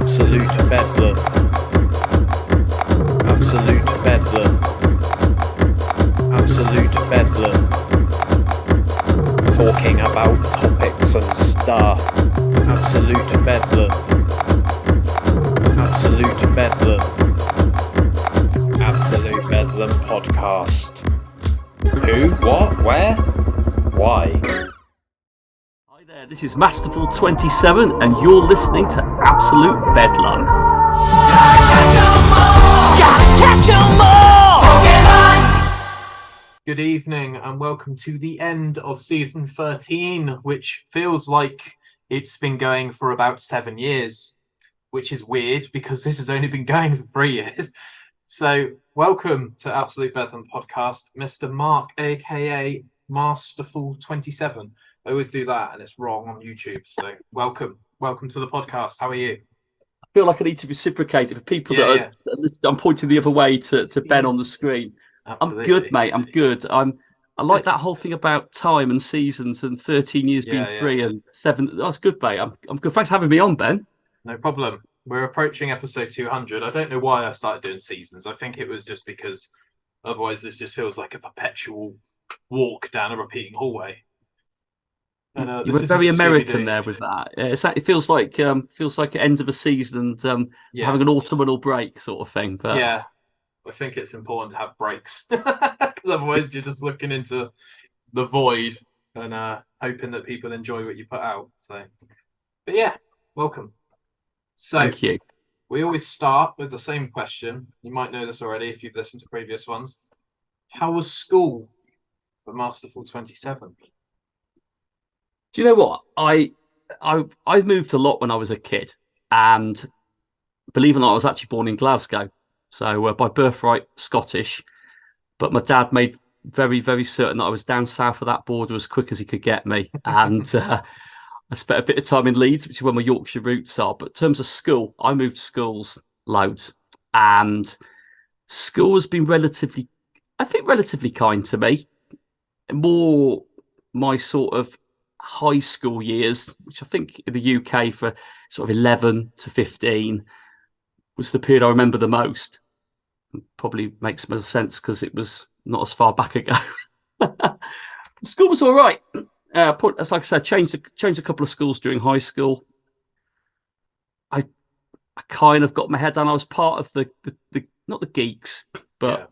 Absolute bedlam. Absolute bedlam. Absolute bedlam. Talking about topics and stuff. Absolute bedlam. Absolute bedlam. Absolute Bedlam podcast. Who? What? Where? Why? Hi there, this is Masterful27 and you're listening to Absolute Bedlam. Gotta catch 'em all! Gotta catch 'em all! Pokémon! Good evening and welcome to the end of season 13, which feels like it's been going for about 7 years, which is weird because this has only been going for 3 years. So welcome to Absolute Bedlam podcast, Mr. Mark, aka Masterful27. I always do that and it's wrong on YouTube. So welcome to the podcast. How are you? I feel like I need to reciprocate it for people that are I'm pointing the other way to Ben on the screen. Absolutely. I'm good, mate. I'm good. I like that whole thing about time and seasons and 13 years being free and 7. That's good, mate. I'm good. Thanks for having me on, Ben. No problem. We're approaching episode 200. I don't know why I started doing seasons. I think it was just because otherwise this just feels like a perpetual walk down a repeating hallway. And, you were very American there with that. It feels like end of a season and having an autumnal break sort of thing. But yeah, I think it's important to have breaks because otherwise you're just looking into the void and hoping that people enjoy what you put out. So, but yeah, welcome. So, thank you. We always start with the same question. You might know this already if you've listened to previous ones. How was school for Masterful27? Do you know what? I moved a lot when I was a kid, and believe it or not, I was actually born in Glasgow, so by birthright Scottish. But my dad made very, very certain that I was down south of that border as quick as he could get me, and I spent a bit of time in Leeds, which is where my Yorkshire roots are. But in terms of school, I moved schools loads, and school has been relatively kind to me. More my sort of high school years, which I think in the UK for sort of 11 to 15 was the period I remember the most. Probably makes more sense because it was not as far back ago. School was all right. As like I said, changed a couple of schools during high school. I kind of got my head down. I was part of the not the geeks, but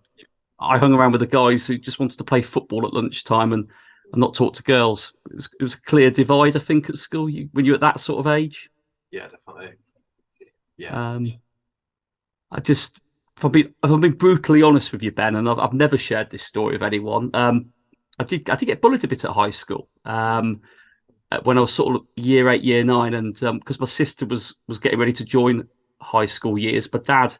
I hung around with the guys who just wanted to play football at lunchtime and not talk to girls. It was a clear divide, I think, at school when you're at that sort of age. Yeah, definitely. Yeah. If I'm being brutally honest with you, Ben, and I've never shared this story with anyone. I did get bullied a bit at high school when I was sort of year 8, year 9, and because my sister was getting ready to join high school years, but Dad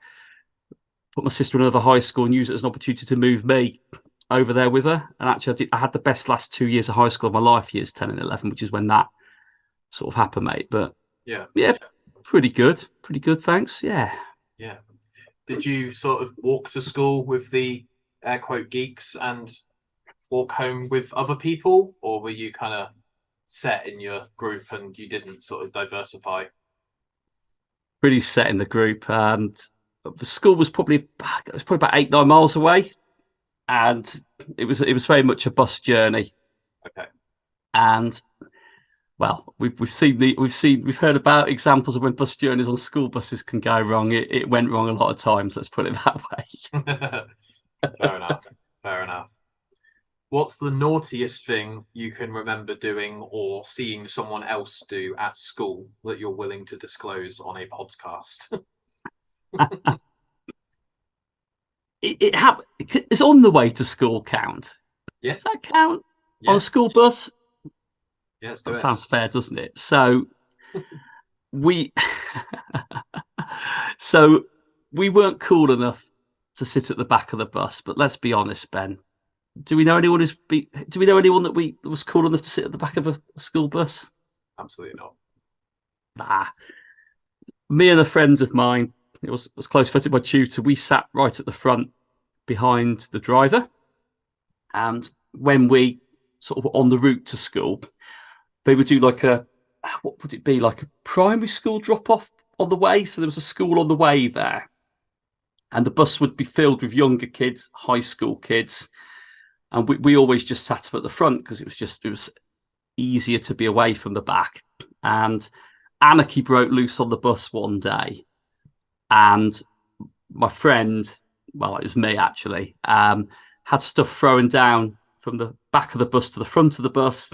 put my sister in another high school and used it as an opportunity to move me over there with her. And actually, I had the best last 2 years of high school of my life, years 10 and 11, which is when that sort of happened, mate. But yeah, pretty good, thanks. Yeah. Did you sort of walk to school with the air quote geeks and walk home with other people, or were you kind of set in your group and you didn't sort of diversify? Pretty set in the group, and the school was probably about 8-9 miles away, and it was very much a bus journey. Okay. And well, we've heard about examples of when bus journeys on school buses can go wrong. It went wrong a lot of times. Let's put it that way. Fair enough. What's the naughtiest thing you can remember doing or seeing someone else do at school that you're willing to disclose on a podcast? It happened. It's on the way to school count. Yes. Does that count on a school bus? Yes, that sounds fair, doesn't it? So we weren't cool enough to sit at the back of the bus. But let's be honest, Ben. Do we know anyone that was cool enough to sit at the back of a school bus? Absolutely not. Nah. Me and a friend of mine, it was close friends with my tutor. We sat right at the front behind the driver, and when we sort of were on the route to school, they would do like a primary school drop off on the way. So there was a school on the way there, and the bus would be filled with younger kids, high school kids, and we always just sat up at the front because it was easier to be away from the back. And anarchy broke loose on the bus one day, and my friend, well, it was me actually, had stuff thrown down from the back of the bus to the front of the bus,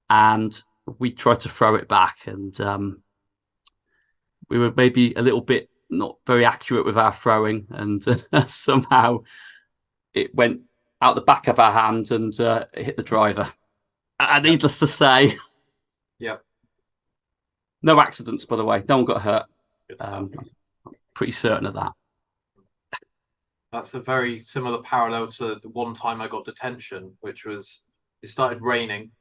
and we tried to throw it back, and we were maybe a little bit not very accurate with our throwing, and somehow it went out the back of our hand and it hit the driver. And needless to say, no accidents, by the way. No one got hurt. I'm pretty certain of that. That's a very similar parallel to the one time I got detention, which was it started raining.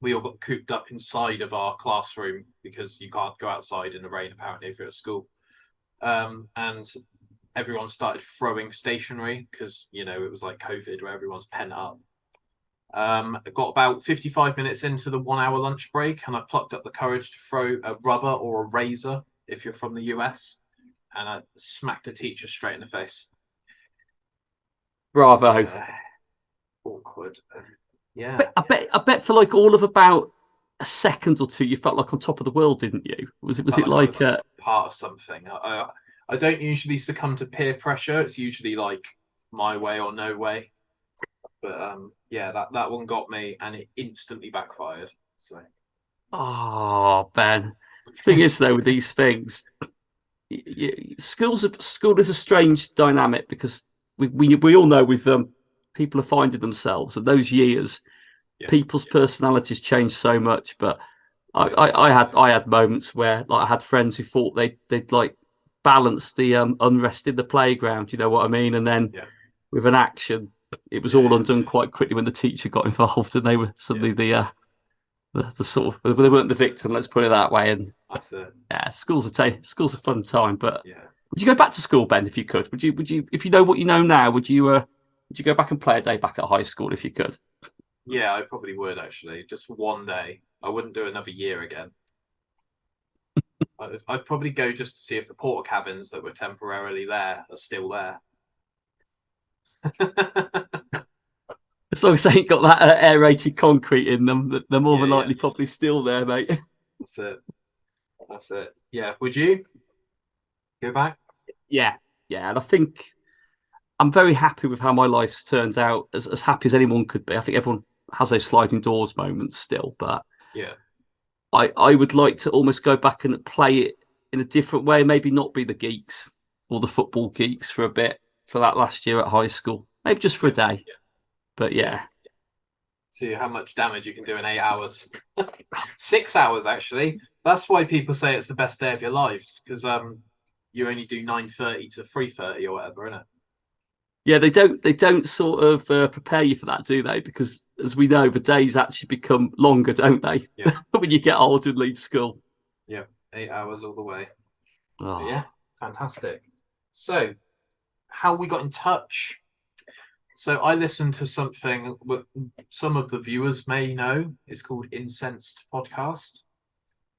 We all got cooped up inside of our classroom because you can't go outside in the rain, apparently, if you're at school. And everyone started throwing stationery because, you know, it was like COVID where everyone's pent up. I got about 55 minutes into the 1 hour lunch break, and I plucked up the courage to throw a rubber or a razor, if you're from the US, and I smacked a teacher straight in the face. Bravo. Awkward. Yeah. But I bet for like all of about a second or two, you felt like on top of the world, didn't you? Was it like part of something? I don't usually succumb to peer pressure. It's usually like my way or no way. But yeah, that one got me, and it instantly backfired. So. Oh, Ben. Thing is, though, with these things, school is a strange dynamic because we all know with people are finding themselves, and those years, people's personalities change so much. But I had moments where like I had friends who thought they'd like balance the unrest in the playground. You know what I mean? And then with an action, it was all undone quite quickly when the teacher got involved, and they were suddenly the sort of they weren't the victim. Let's put it that way. And that's it. Yeah, school's a fun time. But would you go back to school, Ben, if you could? Would you if you know what you know now? Would you go back and play a day back at high school if you could? Yeah, I probably would actually, just for one day. I wouldn't do another year again. I'd probably go just to see if the porta cabins that were temporarily there are still there. As long as they ain't got that aerated concrete in them, they're more than likely probably still there, mate. That's it. Yeah. Would you go back? Yeah. And I think I'm very happy with how my life's turned out, as happy as anyone could be. I think everyone has those sliding doors moments still, but I would like to almost go back and play it in a different way, maybe not be the geeks or the football geeks for a bit for that last year at high school, maybe just for a day. But see how much damage you can do in 8 hours. 6 hours, actually. That's why people say it's the best day of your lives, because you only do 9:30 to 3:30 or whatever, isn't it? Yeah, they don't sort of prepare you for that, do they? Because as we know, the days actually become longer, don't they? Yeah. When you get older and leave school. Yeah, 8 hours all the way. Oh. Yeah, fantastic. So, how we got in touch? So I listened to something that some of the viewers may know. It's called Incensed podcast.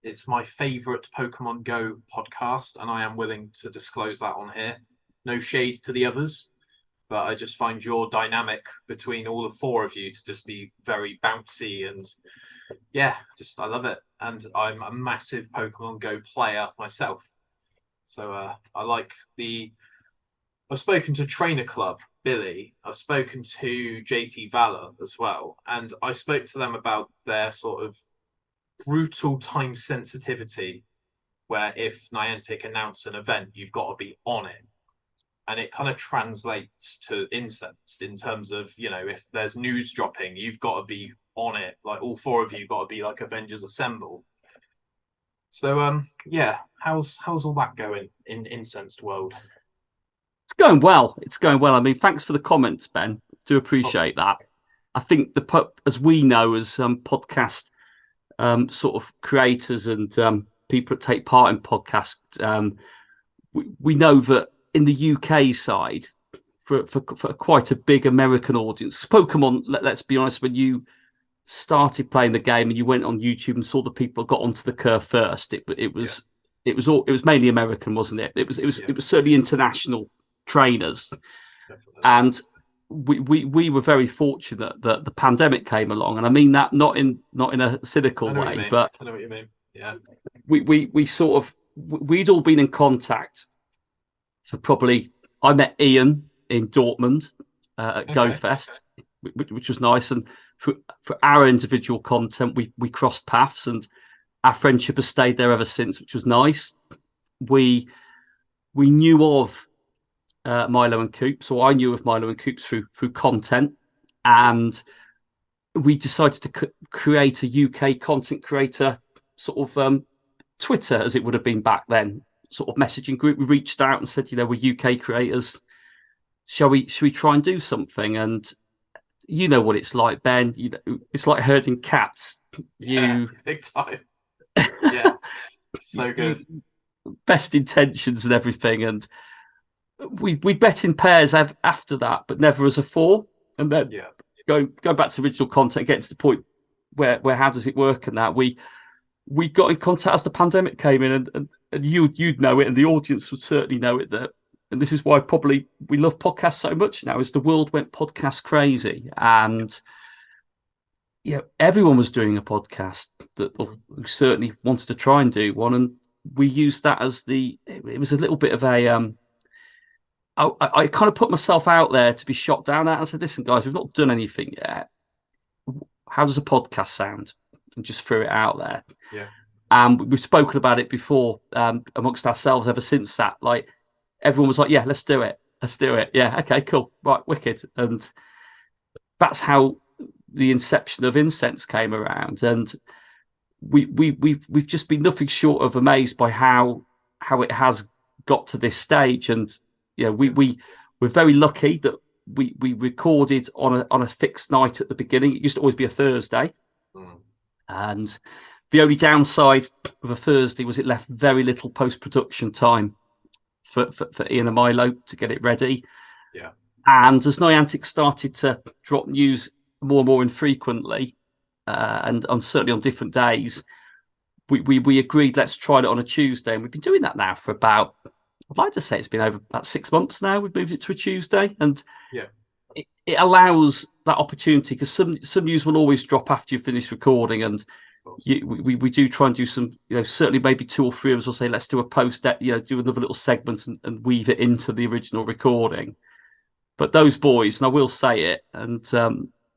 It's my favourite Pokemon Go podcast, and I am willing to disclose that on here. No shade to the others, but I just find your dynamic between all the four of you to just be very bouncy, and I love it. And I'm a massive Pokemon Go player myself. So I've spoken to Trainer Club, Billy. I've spoken to JT Valor as well. And I spoke to them about their sort of brutal time sensitivity, where if Niantic announce an event, you've got to be on it. And it kind of translates to Incensed in terms of, you know, if there's news dropping, you've got to be on it. Like all four of you got to be like Avengers Assemble. So, how's all that going in Incensed world? It's going well. I mean, thanks for the comments, Ben. Do appreciate that. I think as we know, as podcast sort of creators and people that take part in podcasts, we know that in the UK side, for quite a big American audience, Pokemon. Let's be honest, when you started playing the game and you went on YouTube and saw the people got onto the curve first, it was it was mainly American, wasn't it? It was certainly international trainers. Definitely. And we were very fortunate that the pandemic came along, and I mean that not in a cynical way, but I know what you mean. Yeah. We sort of, we'd all been in contact for probably, I met Ian in Dortmund at GoFest, which was nice, and for our individual content we crossed paths, and our friendship has stayed there ever since, which was nice. We knew of Milo and Coops, or I knew of Milo and Coops through content, and we decided to create a UK content creator sort of Twitter, as it would have been back then, sort of messaging group. We reached out and said, we're UK creators. Should we try and do something? And you know what it's like, Ben. It's like herding cats. Big time. Yeah, so good. Best intentions and everything, and we bet in pairs after that, but never as a four. And then going back to original content, getting to the point where how does it work, and that we got in contact as the pandemic came in, and you'd know it, and the audience would certainly know it, and this is why probably we love podcasts so much now, is the world went podcast crazy, and everyone was doing a podcast who certainly wanted to try and do one, and we used that as it was a little bit of a I kind of put myself out there to be shot down at and said, listen guys, we've not done anything yet, how does a podcast sound? And just threw it out there. Yeah. And we've spoken about it before amongst ourselves ever since that. Like, everyone was like, yeah, let's do it. Yeah, okay, cool. Right, wicked. And that's how the inception of Incensed came around. And we've just been nothing short of amazed by how it has got to this stage. And we're very lucky that we recorded on a fixed night at the beginning. It used to always be a Thursday. And the only downside of a Thursday was it left very little post-production time for Ian and Milo to get it ready. Yeah. And as Niantic started to drop news more and more infrequently, and certainly on different days, we agreed, let's try it on a Tuesday. And we've been doing that now for about, I'd like to say it's been over about 6 months now. We've moved it to a Tuesday. And it allows that opportunity, because some news will always drop after you finish recording, and we do try and do some, certainly maybe 2 or 3 of us will say, let's do a post, do another little segment and weave it into the original recording. But those boys, and I will say it, and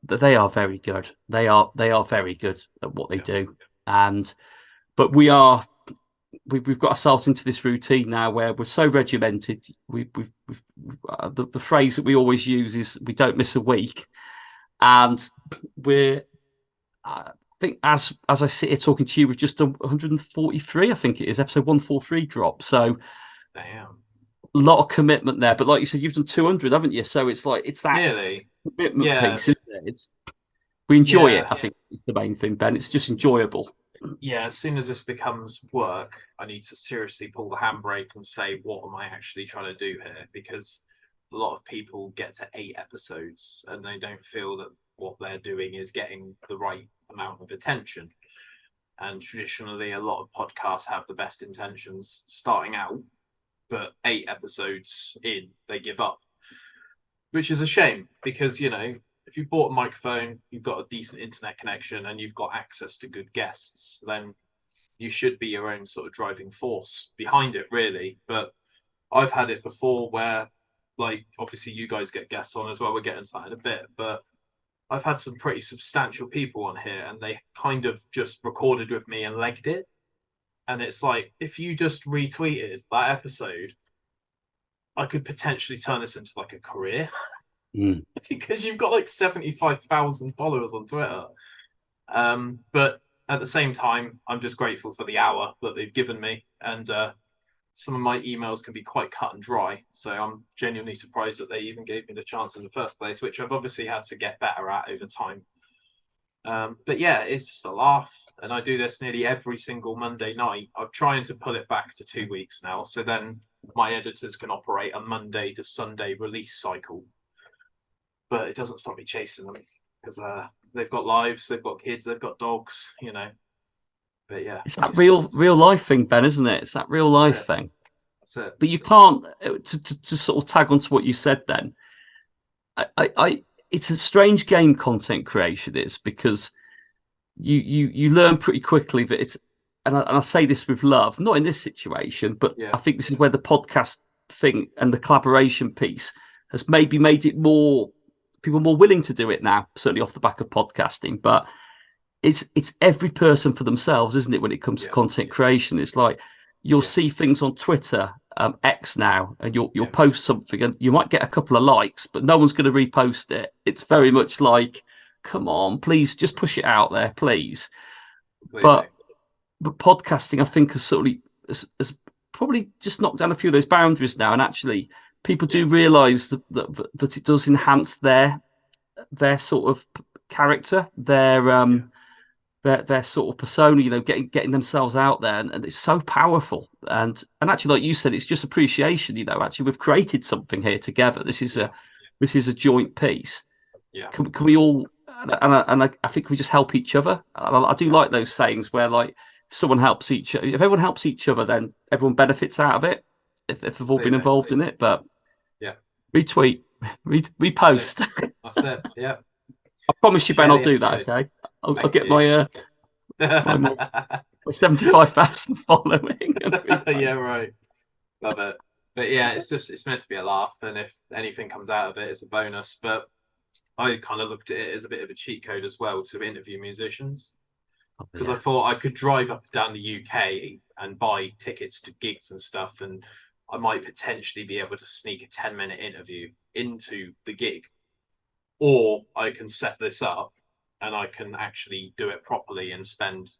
they are very good. They are very good at what they do. But we've got ourselves into this routine now where we're so regimented. The phrase that we always use is we don't miss a week, and I think as I sit here talking to you, we've just done 143. I think it is episode 143 drop. So, damn, a lot of commitment there. But like you said, you've done 200, haven't you? So it's like it's that commitment piece, isn't it? We enjoy it. I think is the main thing, Ben. It's just enjoyable. Yeah, as soon as this becomes work, I need to seriously pull the handbrake and say, what am I actually trying to do here? Because a lot of people get to 8 episodes and they don't feel that what they're doing is getting the right amount of attention. And traditionally, a lot of podcasts have the best intentions starting out, but 8 episodes in, they give up, which is a shame because, if you bought a microphone, you've got a decent internet connection, and you've got access to good guests, then you should be your own sort of driving force behind it, really. But I've had it before where, like, obviously you guys get guests on as well. We're getting to that in a bit, but I've had some pretty substantial people on here, and they kind of just recorded with me and legged it. And it's like, if you just retweeted that episode, I could potentially turn this into like a career. Because you've got like 75,000 followers on Twitter. But at the same time, I'm just grateful for the hour that they've given me. And some of my emails can be quite cut and dry. So I'm genuinely surprised that they even gave me the chance in the first place, which I've obviously had to get better at over time. But yeah, it's just a laugh. And I do this nearly every single Monday night. I'm trying to pull it back to 2 weeks now. So then my editors can operate a Monday to Sunday release cycle. But it doesn't stop me chasing them because they've got lives, they've got kids, they've got dogs, But yeah, It's that real life thing, Ben, isn't it? It's that real life thing. That's it. But you can't to sort of tag onto what you said. Then, it's a strange game. Content creation is because you learn pretty quickly that it's, and I say this with love, not in this situation, but I think this is where the podcast thing and the collaboration piece has maybe made it more people more willing to do it now. Certainly off the back of podcasting, but it's every person for themselves, isn't it? When it comes to content creation, it's like you'll see things on Twitter, X now, and you'll post something, and you might get a couple of likes, but no one's going to repost it. It's very much like, come on, please, just push it out there, please. But podcasting, I think, has probably just knocked down a few of those boundaries now, and actually, people do realise that it does enhance their sort of character, their sort of persona, you know, getting themselves out there, and it's so powerful. And actually, like you said, it's just appreciation. You know, actually, we've created something here together. This is a joint piece. Yeah. Can we all? And I think we just help each other. I do like those sayings where, like, if everyone helps each other, then everyone benefits out of it. If they've all been involved in it, but retweet, repost. That's it. Yeah. I promise you, Ben, I'll do that. Okay. I'll get my 75,000 following. Yeah, right. Love it. But yeah, it's meant to be a laugh, and if anything comes out of it, it's a bonus. But I kind of looked at it as a bit of a cheat code as well to interview musicians, because I thought I could drive up and down the UK and buy tickets to gigs and stuff, and I might potentially be able to sneak a 10-minute interview into the gig, or I can set this up and I can actually do it properly and spend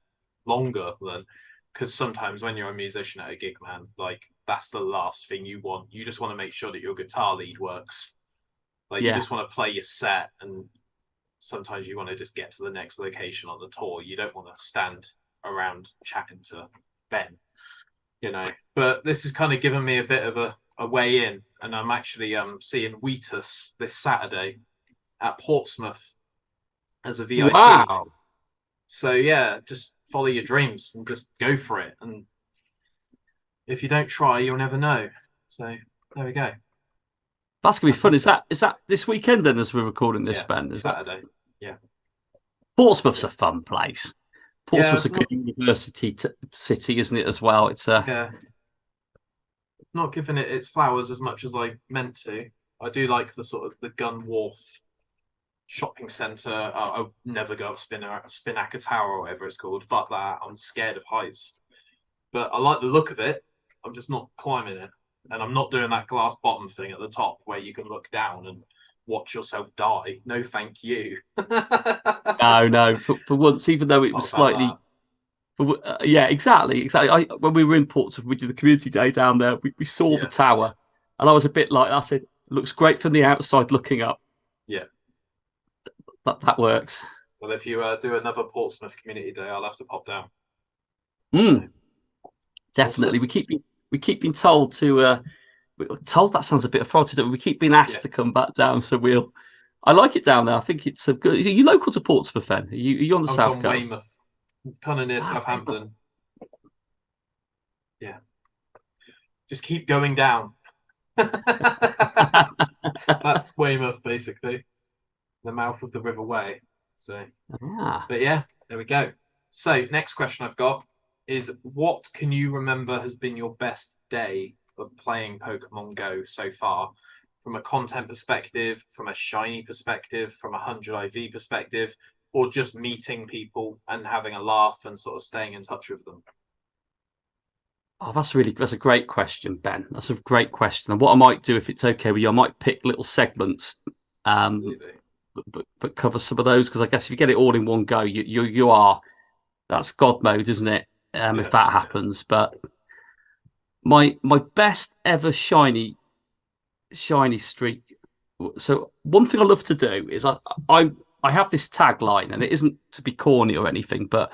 longer than, because sometimes when you're a musician at a gig, man, like, that's the last thing you want. You just want to make sure that your guitar lead works. Like, you just want to play your set, and sometimes you want to just get to the next location on the tour. You don't want to stand around chatting to Ben, you know. But this has kind of given me a bit of a way in, and I'm actually seeing Wheatus this Saturday at Portsmouth as a VIP. Wow. So yeah, just follow your dreams and just go for it. And if you don't try, you'll never know. So there we go. That's gonna be fun. Is that this weekend then, as we're recording this, Ben? Is Saturday? Yeah. Portsmouth's a fun place. Portsmouth's a good university city, isn't it? As well, it's not giving it its flowers as much as I meant to. I do like the sort of the Gun Wharf shopping centre. I'll never go up Spinnaker Tower or whatever it's called. Fuck that. I'm scared of heights. But I like the look of it. I'm just not climbing it. And I'm not doing that glass bottom thing at the top where you can look down and watch yourself die. No, thank you. No. For once, even though it was slightly... yeah, exactly. When we were in Portsmouth, we did the community day down there. We saw the tower. And I was a bit like, I said, looks great from the outside looking up. Yeah. That works. Well, if you do another Portsmouth community day, I'll have to pop down. Definitely. Awesome. We keep being told to. Told, that sounds a bit authoritative. We keep being asked to come back down, so we'll. I like it down there. I think it's a good. Are you local to Portsmouth, then? Are you on the south coast? Weymouth, kind of near Southampton. Yeah. Just keep going down. That's Weymouth, basically. The mouth of the River Wey. So, but yeah, there we go. So, next question I've got is, what can you remember has been your best day of playing Pokemon Go so far? From a content perspective, from a shiny perspective, from a 100 IV perspective, or just meeting people and having a laugh and sort of staying in touch with them? Oh, that's a great question, Ben. That's a great question. And what I might do, if it's okay with you, I might pick little segments but cover some of those, because I guess if you get it all in one go, you are, that's God mode, isn't it? If that happens. But my best ever shiny streak. So one thing I love to do is I have this tagline, and it isn't to be corny or anything, but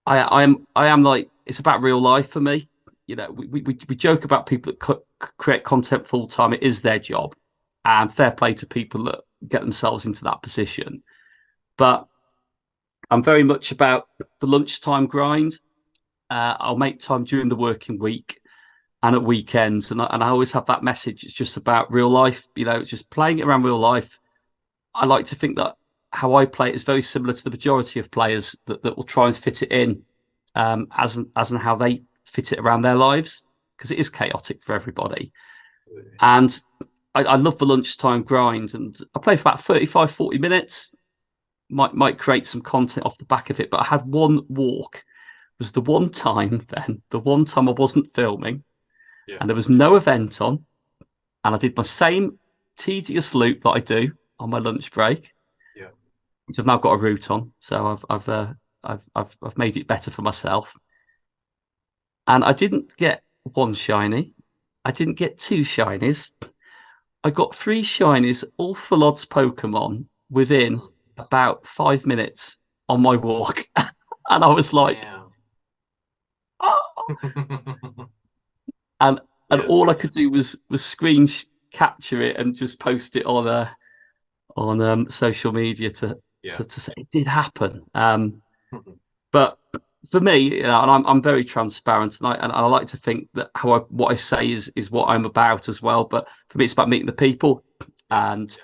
I am like, it's about real life for me. You know, we joke about people that create content full time. It is their job, and fair play to people that get themselves into that position. But I'm very much about the lunchtime grind. I'll make time during the working week and at weekends, and I always have that message. It's just about real life, it's just playing it around real life. I like to think that how I play it is very similar to the majority of players that will try and fit it in as in how they fit it around their lives, because it is chaotic for everybody. And I love the lunchtime grind, and I play for about 35, 40 minutes. Might create some content off the back of it, but I had one walk. It was the one time I wasn't filming, and there was no event on, and I did my same tedious loop that I do on my lunch break, which I've now got a route on, so I've made it better for myself. And I didn't get one shiny, I didn't get two shinies, I got 3 shinies, all full odds Pokemon within about 5 minutes on my walk, and I was like, oh. and all I could do was screen capture it and just post it on social media to say it did happen. But for me, and I'm very transparent, and I like to think that what I say is what I'm about as well. But for me, it's about meeting the people. And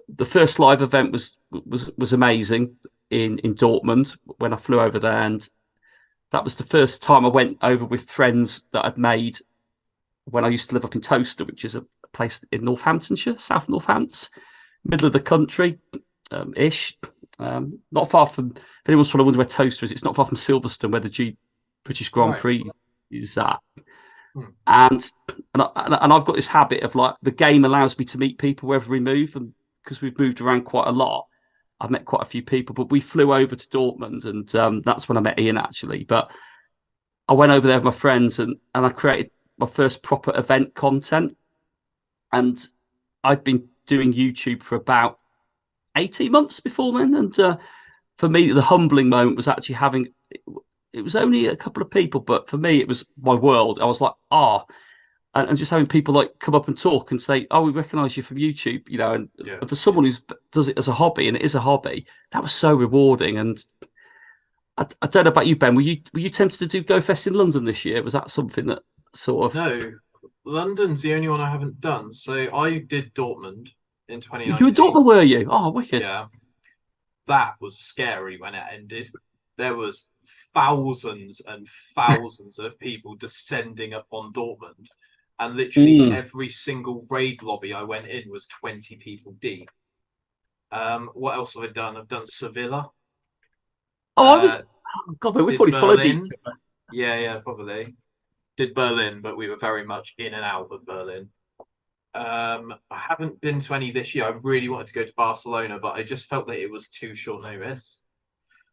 the first live event was amazing in Dortmund when I flew over there, and that was the first time I went over with friends that I'd made when I used to live up in Towcester, which is a place in Northamptonshire, South Northants, middle of the country, ish. Not far from, if anyone's trying to wonder where Towcester is, it's not far from Silverstone, where the British Grand Prix is at. And I've got this habit of, like, the game allows me to meet people wherever we move, and because we've moved around quite a lot, I've met quite a few people. But we flew over to Dortmund, and that's when I met Ian, actually. But I went over there with my friends, and I created my first proper event content. And I'd been doing YouTube for about 18 months before then. And for me, the humbling moment was actually having, it was only a couple of people, but for me, it was my world. I was like, and just having people like come up and talk and say, oh, we recognise you from YouTube, and for someone who does it as a hobby, and it is a hobby, that was so rewarding. And I don't know about you, Ben, were you tempted to do Go Fest in London this year? Was that something that sort of... No, London's the only one I haven't done. So I did Dortmund in 2019. You were in Dortmund, were you? Oh, wicked. Yeah. That was scary when it ended. There was thousands and thousands of people descending upon Dortmund. And literally every single raid lobby I went in was 20 people deep. What else have I done? I've done Sevilla. God, we probably followed each other. Yeah, probably. Did Berlin, but we were very much in and out of Berlin. I haven't been to any this year. I really wanted to go to Barcelona, but I just felt that it was too short notice.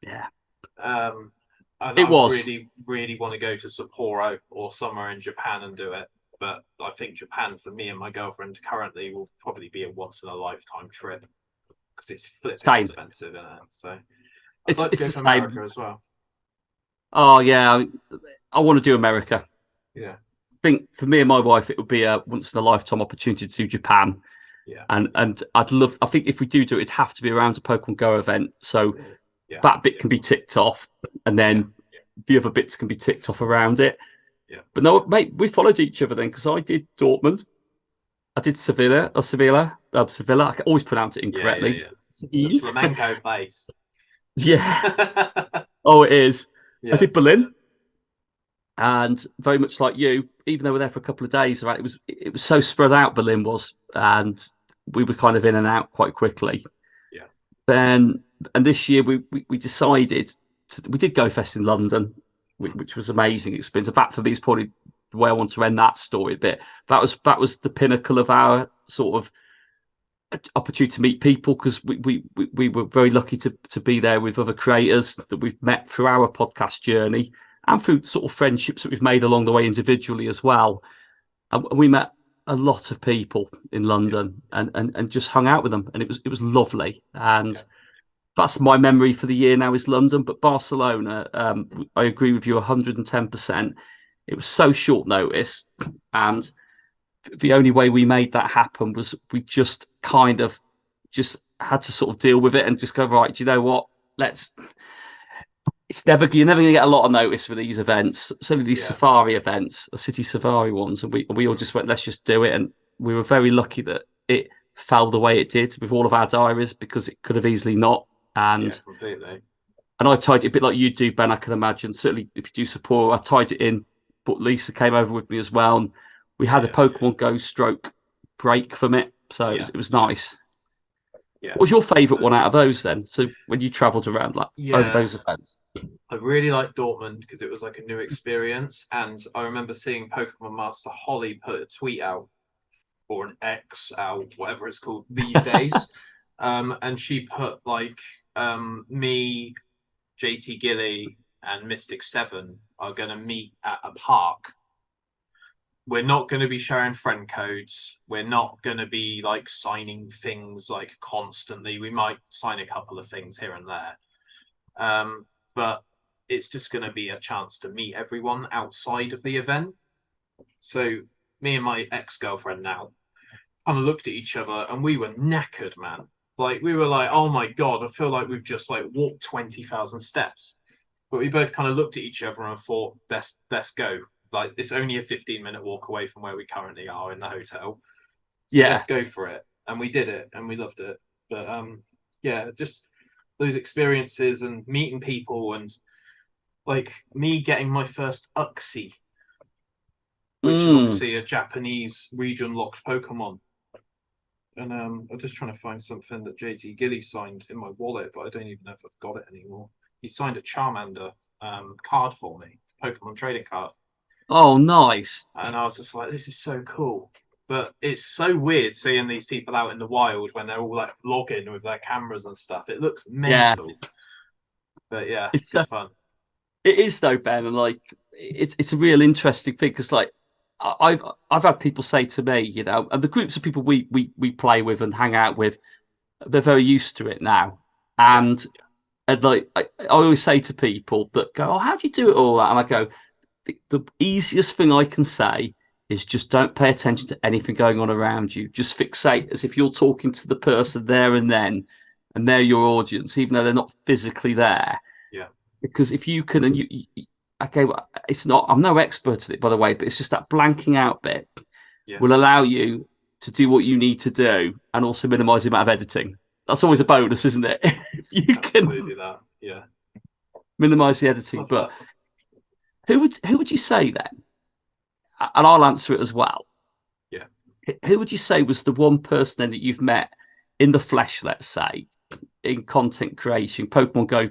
Yeah. And it was. Really, really want to go to Sapporo or somewhere in Japan and do it. But I think Japan, for me and my girlfriend currently, will probably be a once-in-a-lifetime trip because it's flipping expensive, isn't it? So I'd like to go to America as well. Oh, yeah. I want to do America. Yeah. I think for me and my wife, it would be a once-in-a-lifetime opportunity to do Japan. Yeah. And I think if we do it, it'd have to be around a Pokemon Go event. So that bit can be ticked off, and then the other bits can be ticked off around it. Yeah. But no, mate, we followed each other then, because I did Dortmund, I did Sevilla. I can always pronounce it incorrectly. The flamenco place. Yeah. Oh, it is. Yeah. I did Berlin, and very much like you, even though we were there for a couple of days, right? It was so spread out. Berlin was, and we were kind of in and out quite quickly. Yeah. And this year we decided we did Go Fest in London, which was an amazing experience. In fact, for me, it's probably the way I want to end that story a bit. That was the pinnacle of our sort of opportunity to meet people, because we were very lucky to be there with other creators that we've met through our podcast journey, and through sort of friendships that we've made along the way individually as well. And we met a lot of people in London and just hung out with them, and it was lovely. And that's my memory for the year now, is London. But Barcelona, I agree with you 110%. It was so short notice, and the only way we made that happen was we just kind of just had to sort of deal with it and just go, right, do you know what? you're never going to get a lot of notice for these events. Certainly these Yeah. safari events, or city safari ones, and we all just went, let's just do it. And we were very lucky that it fell the way it did with all of our diaries, because it could have easily not. And Yeah, completely. and I tied it a bit like you do, Ben. I can imagine. Certainly, if you do support, I tied it in. But Lisa came over with me as well, and we had a Pokemon Go stroke break from it, so it was nice. Yeah. What was your favourite one out of those then? So when you travelled around over those events, I really liked Dortmund because it was like a new experience, and I remember seeing Pokemon Master Holly put a tweet out, or an X out, whatever it's called these days, and she put like me, JT Gilly, and Mystic 7 are going to meet at a park. We're not going to be sharing friend codes. We're not going to be like signing things like constantly. We might sign a couple of things here and there. But it's just going to be a chance to meet everyone outside of the event. So me and my ex-girlfriend now kind of looked at each other and we were knackered, man. Like, we were like, oh my God, I feel like we've just like walked 20,000 steps. But we both kind of looked at each other and thought, let's go. Like, it's only a 15-minute walk away from where we currently are in the hotel. So let's go for it. And we did it and we loved it. But yeah, just those experiences and meeting people, and like me getting my first Uxie, which is obviously a Japanese region locked Pokemon. And I'm just trying to find something that JT Gilly signed in my wallet, but I don't even know if I've got it anymore. He signed a Charmander card for me, Pokemon trading card. Oh, nice. And I was just like, this is so cool. But it's so weird seeing these people out in the wild when they're all like vlogging with their cameras and stuff. It looks mental. Yeah. But yeah, it's fun. It is though, Ben, and like it's a real interesting thing, because like I've had people say to me, you know, and the groups of people we play with and hang out with, they're very used to it now. And like I always say to people that go, oh, how do you do it all that? And I go, the easiest thing I can say is just don't pay attention to anything going on around you. Just fixate as if you're talking to the person there and then, and they're your audience, even though they're not physically there. Yeah. Because if you can, and okay, well, it's not, I'm no expert at it, by the way, but it's just that blanking out bit will allow you to do what you need to do and also minimize the amount of editing. That's always a bonus, isn't it? You Absolutely that. Yeah. Minimize the editing. Love but that. Who would you say then? And I'll answer it as well. Yeah. Who would you say was the one person then that you've met in the flesh, let's say, in content creation, Pokemon Go,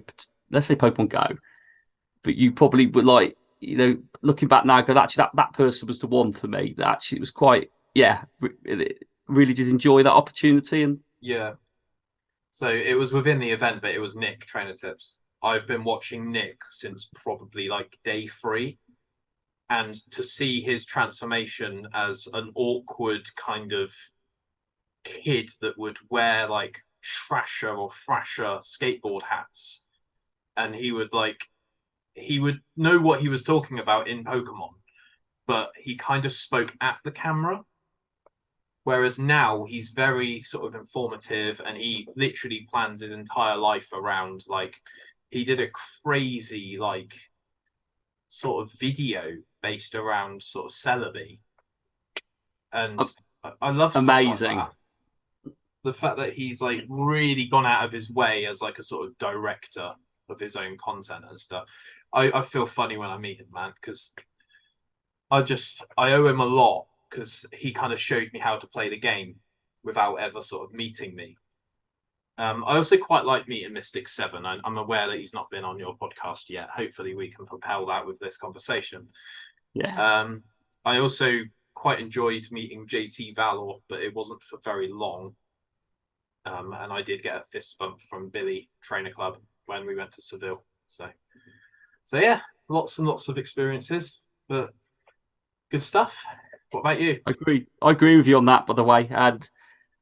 let's say Pokemon Go, but you probably would like, you know, looking back now, go, actually, that person was the one for me. That actually was quite, really did enjoy that opportunity. And yeah. So it was within the event, but it was Nick, Trainer Tips. I've been watching Nick since probably like day 3. And to see his transformation as an awkward kind of kid that would wear like Trasher or Thrasher skateboard hats, and he would know what he was talking about in Pokemon, but he kind of spoke at the camera. Whereas now he's very sort of informative, and he literally plans his entire life around, like, he did a crazy like sort of video based around sort of Celebi, and I love stuff amazing. like that. The fact that he's like really gone out of his way as like a sort of director of his own content and stuff. I feel funny when I meet him, man, because I owe him a lot, because he kind of showed me how to play the game without ever sort of meeting me. I also quite like meeting Mystic 7. I'm aware that he's not been on your podcast yet. Hopefully we can propel that with this conversation. Yeah. I also quite enjoyed meeting JT Valor, but it wasn't for very long. And I did get a fist bump from Billy Trainer Club when we went to Seville. So yeah, lots and lots of experiences, but good stuff. What about you? I agree with you on that, by the way. And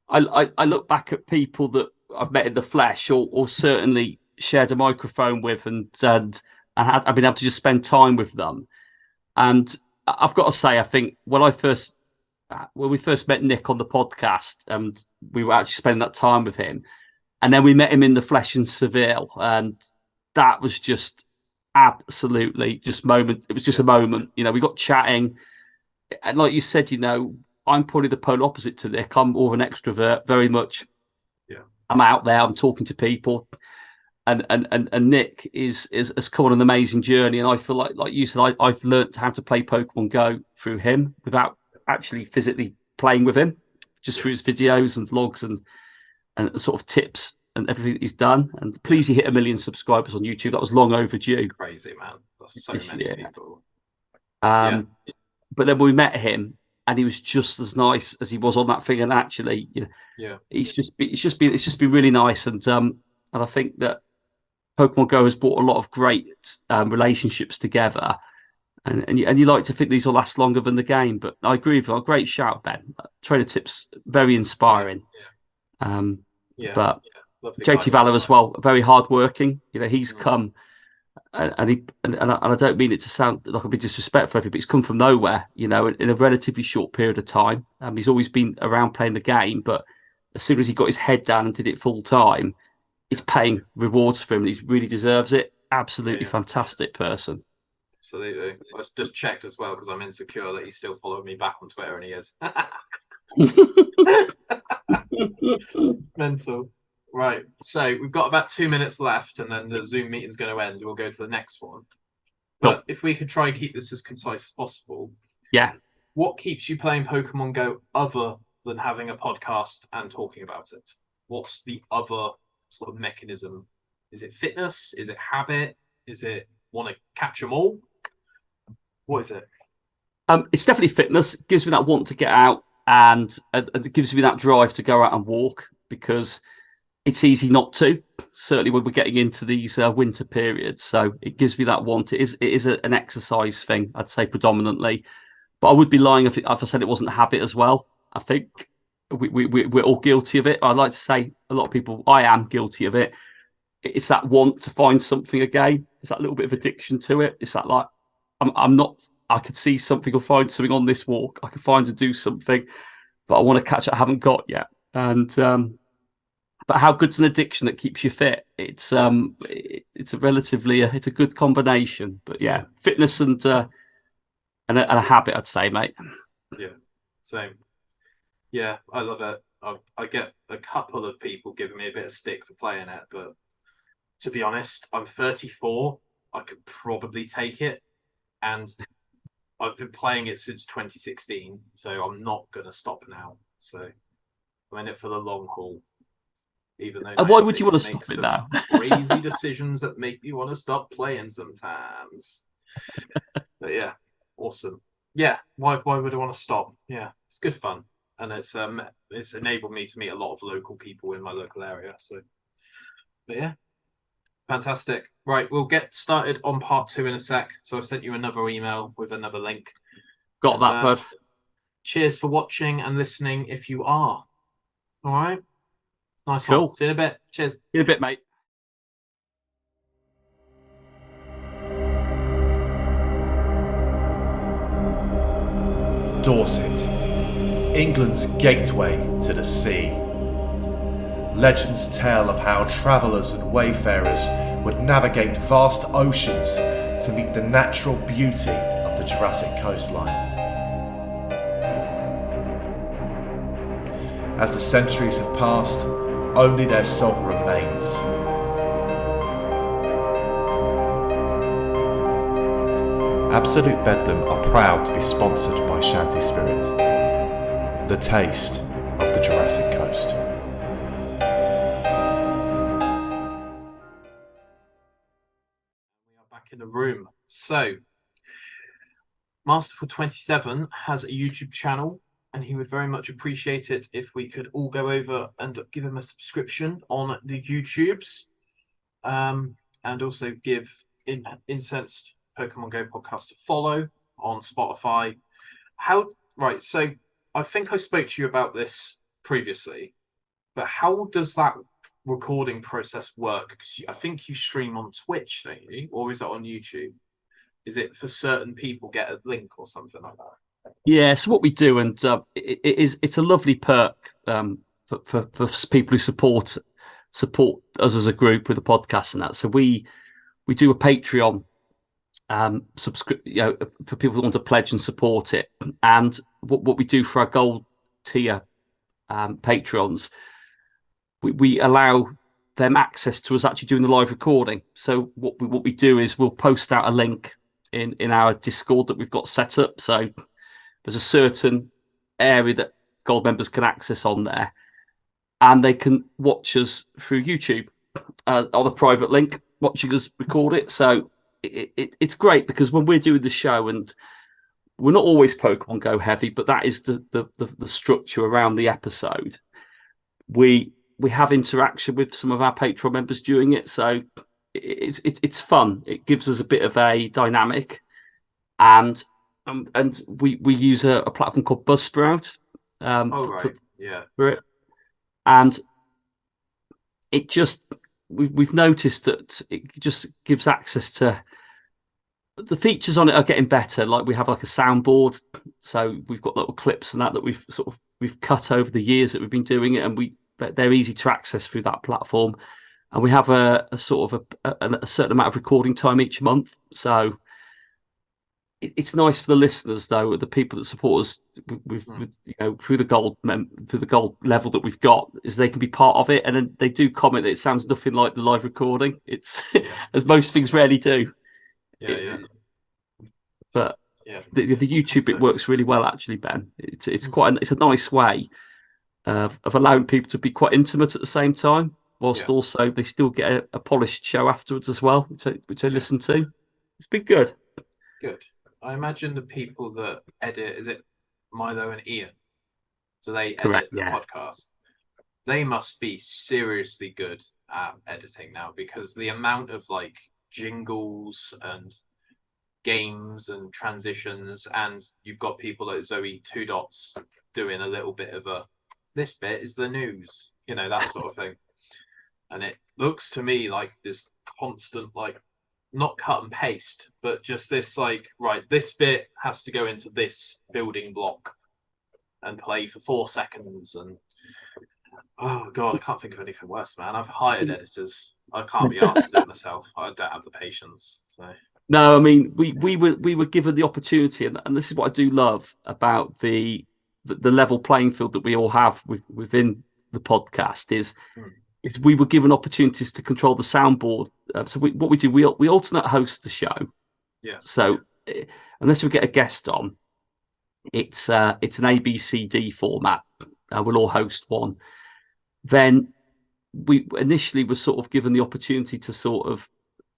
I look back at people that I've met in the flesh, or certainly shared a microphone with, and I've been able to just spend time with them. And I've got to say, I think when we first met Nick on the podcast, and we were actually spending that time with him, and then we met him in the flesh in Seville, and that was just absolutely just moment. It was just a moment. You know, we got chatting, and like you said, you know, I'm probably the polar opposite to Nick. I'm more of an extrovert, very much. Yeah. I'm out there. I'm talking to people. And Nick has come on an amazing journey, and I feel like you said, I've learned how to play Pokemon Go through him without actually physically playing with him, just through his videos and vlogs and sort of tips and everything that he's done. And please, he hit 1 million subscribers on YouTube. That was long overdue. It's crazy, man. That's so many people. But then we met him, and he was just as nice as he was on that thing. And actually, you know, it's just been really nice. And I think that Pokemon Go has brought a lot of great relationships together, and you like to think these will last longer than the game. But I agree with you. A great shout, Ben. Trainer tips, very inspiring. But JT Valor as well, very hardworking. You know, he's come, and I don't mean it to sound like a bit disrespectful, but he's come from nowhere. You know, in a relatively short period of time. He's always been around playing the game, but as soon as he got his head down and did it full time, it's paying rewards for him, and he really deserves it. Absolutely fantastic person. Absolutely. I just checked as well because I'm insecure that he's still following me back on Twitter, and he is. Mental. Right. So we've got about 2 minutes left, and then the Zoom meeting's going to end. We'll go to the next one. But if we could try and keep this as concise as possible. Yeah. What keeps you playing Pokemon Go other than having a podcast and talking about it? What's the other sort of mechanism? Is it fitness? Is it habit? Is it want to catch them all? What is it? It's definitely fitness. It gives me that want to get out, and it gives me that drive to go out and walk, because it's easy not to, certainly when we're getting into these winter periods. So it gives me that want. It is an exercise thing, I'd say, predominantly. But I would be lying if I said it wasn't a habit as well. I think we're all guilty of it. I'd like to say a lot of people, I am guilty of it. It's that want to find something again. It's that little bit of addiction to it. It's that, like, I'm not, I could see something or find something on this walk. I could find to do something, but I want to catch it I haven't got yet. And but how good's an addiction that keeps you fit? It's a relatively it's a good combination. But yeah, fitness and a habit, I'd say, mate. Yeah, same. Yeah, I love it. I get a couple of people giving me a bit of stick for playing it, but to be honest, I'm 34. I could probably take it, and I've been playing it since 2016, so I'm not going to stop now. So I'm in it for the long haul. Even though, and why would you want to stop it now? Crazy decisions that make me want to stop playing sometimes. But yeah, awesome. Yeah, why would I want to stop? Yeah, it's good fun, and it's enabled me to meet a lot of local people in my local area. So, but yeah, fantastic. Right, we'll get started on part 2 in a sec. So I've sent you another email with another link. Got that, bud. Cheers for watching and listening if you are. All right. Nice Cool. one. See you in a bit. Cheers. See you in a bit, mate. Dorset, England's gateway to the sea. Legends tell of how travellers and wayfarers would navigate vast oceans to meet the natural beauty of the Jurassic coastline. As the centuries have passed, only their song remains. Absolute Bedlam are proud to be sponsored by Shanty Spirit, the taste of the Jurassic Coast. We are back in the room. So, Masterful27 has a YouTube channel, and he would very much appreciate it if we could all go over and give him a subscription on the YouTubes, and also give Incensed Pokemon Go podcast a follow on Spotify. Right, so I think I spoke to you about this previously, but how does that recording process work? Because I think you stream on Twitch, don't you? Or is that on YouTube? Is it for certain people get a link or something like that? Yeah, so what we do, and it's a lovely perk for people who support us as a group with the podcast and that. So we do a Patreon for people who want to pledge and support it. And what we do for our gold tier patrons, we allow them access to us actually doing the live recording. So what we do is we'll post out a link in our Discord that we've got set up. So there's a certain area that gold members can access on there, and they can watch us through YouTube on a private link, watching us record it. So it's great because when we're doing the show, and we're not always Pokemon Go heavy, but that is the structure around the episode. We have interaction with some of our Patreon members during it, so it's fun. It gives us a bit of a dynamic, and we use a platform called Buzzsprout. For it, and it just we've noticed that it just gives access to the features on it are getting better. Like we have like a soundboard, so we've got little clips and that we've cut over the years that we've been doing it, and they're easy to access through that platform. And we have a sort of a certain amount of recording time each month. So it's nice for the listeners, though, the people that support us with through the gold level that we've got, is they can be part of it. And then they do comment that it sounds nothing like the live recording. It's as most things rarely do. But the YouTube bit works really well, actually, Ben. It's a nice way of allowing people to be quite intimate at the same time, whilst also they still get a polished show afterwards as well, which I listen to. It's been good. Good. I imagine the people that edit, is it Milo and Ian? So they edit the podcast. They must be seriously good at editing now, because the amount of like jingles and games and transitions, and you've got people like Zoe Two Dots doing a little bit of this bit is the news, that sort of thing. And it looks to me like this constant, like, not cut and paste, but just this, like, right, this bit has to go into this building block and play for 4 seconds. And oh god, I can't think of anything worse, man. I've hired editors. I can't be asked to do it myself. I don't have the patience. So no, I mean, we were given the opportunity, and this is what I do love about the level playing field that we all have within the podcast is we were given opportunities to control the soundboard. So what we do, we alternate host the show. Yeah. So unless we get a guest on, it's an ABCD format. We'll all host one. Then we initially were sort of given the opportunity to sort of,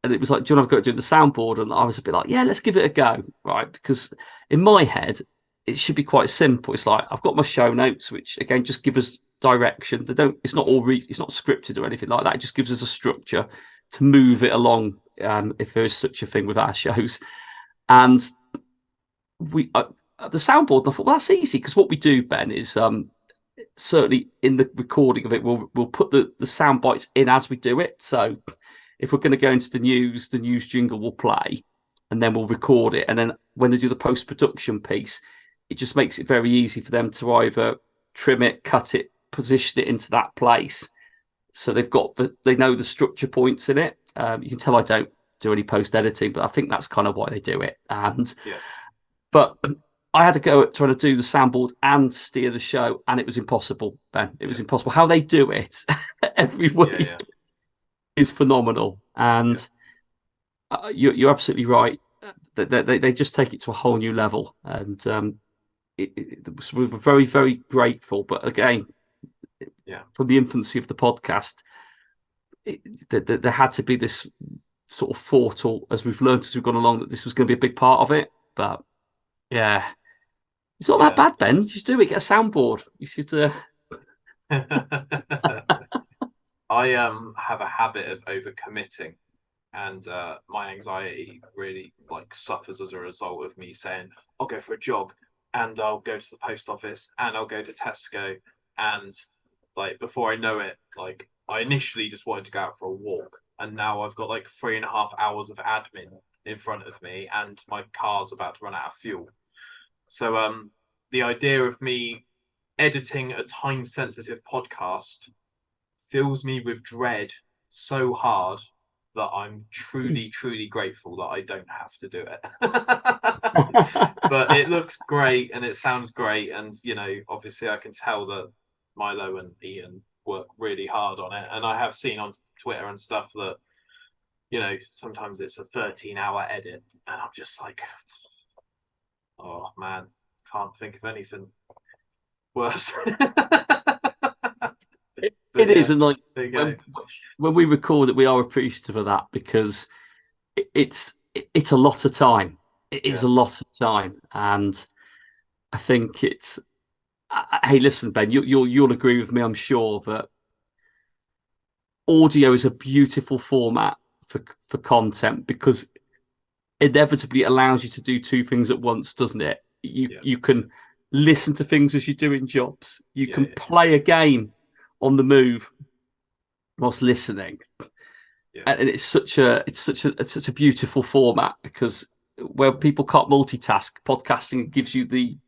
and it was like, do you want to go do the soundboard? And I was a bit like, yeah, let's give it a go, right? Because in my head, it should be quite simple. It's like, I've got my show notes, which again just give us direction. It's not it's not scripted or anything like that. It just gives us a structure to move it along, if there is such a thing with our shows. And the soundboard, I thought, well, that's easy, because what we do, Ben, is certainly in the recording of it, we'll put the sound bites in as we do it. So if we're going to go into the news jingle will play, and then we'll record it. And then when they do the post-production piece, it just makes it very easy for them to either trim it, cut it, position it into that place. So they know the structure points in it. You can tell I don't do any post-editing, but I think that's kind of why they do it. But I had to go at trying to do the soundboard and steer the show, and it was impossible, Ben. It was impossible. How they do it every week is phenomenal. And you're absolutely right. They just take it to a whole new level. And we're very, very grateful. But again, from the infancy of the podcast, there had to be this sort of thought, or as we've learned as we've gone along, that this was going to be a big part of it. But yeah, it's not that bad, Ben. Just do it. Get a soundboard. You should. I have a habit of overcommitting, and my anxiety really suffers as a result of me saying I'll go for a jog, and I'll go to the post office, and I'll go to Tesco, and before I know it, I initially just wanted to go out for a walk, and now I've got 3.5 hours of admin in front of me, and my car's about to run out of fuel. So the idea of me editing a time-sensitive podcast fills me with dread so hard that I'm truly, truly grateful that I don't have to do it. But it looks great and it sounds great. And, you know, obviously I can tell that Milo and Ian work really hard on it. And I have seen on Twitter and stuff that, you know, sometimes it's a 13-hour edit. And I'm just like, oh, man, can't think of anything worse. It is, and like there you go. when we record it, we are appreciative of that because it's a lot of time. It is a lot of time, and I think it's. Hey, listen, Ben, you'll agree with me, I'm sure, that audio is a beautiful format for content because inevitably it allows you to do two things at once, doesn't it? You can listen to things as you're doing jobs. You can play a game on the move whilst listening, and it's such a beautiful format because where people can't multitask, podcasting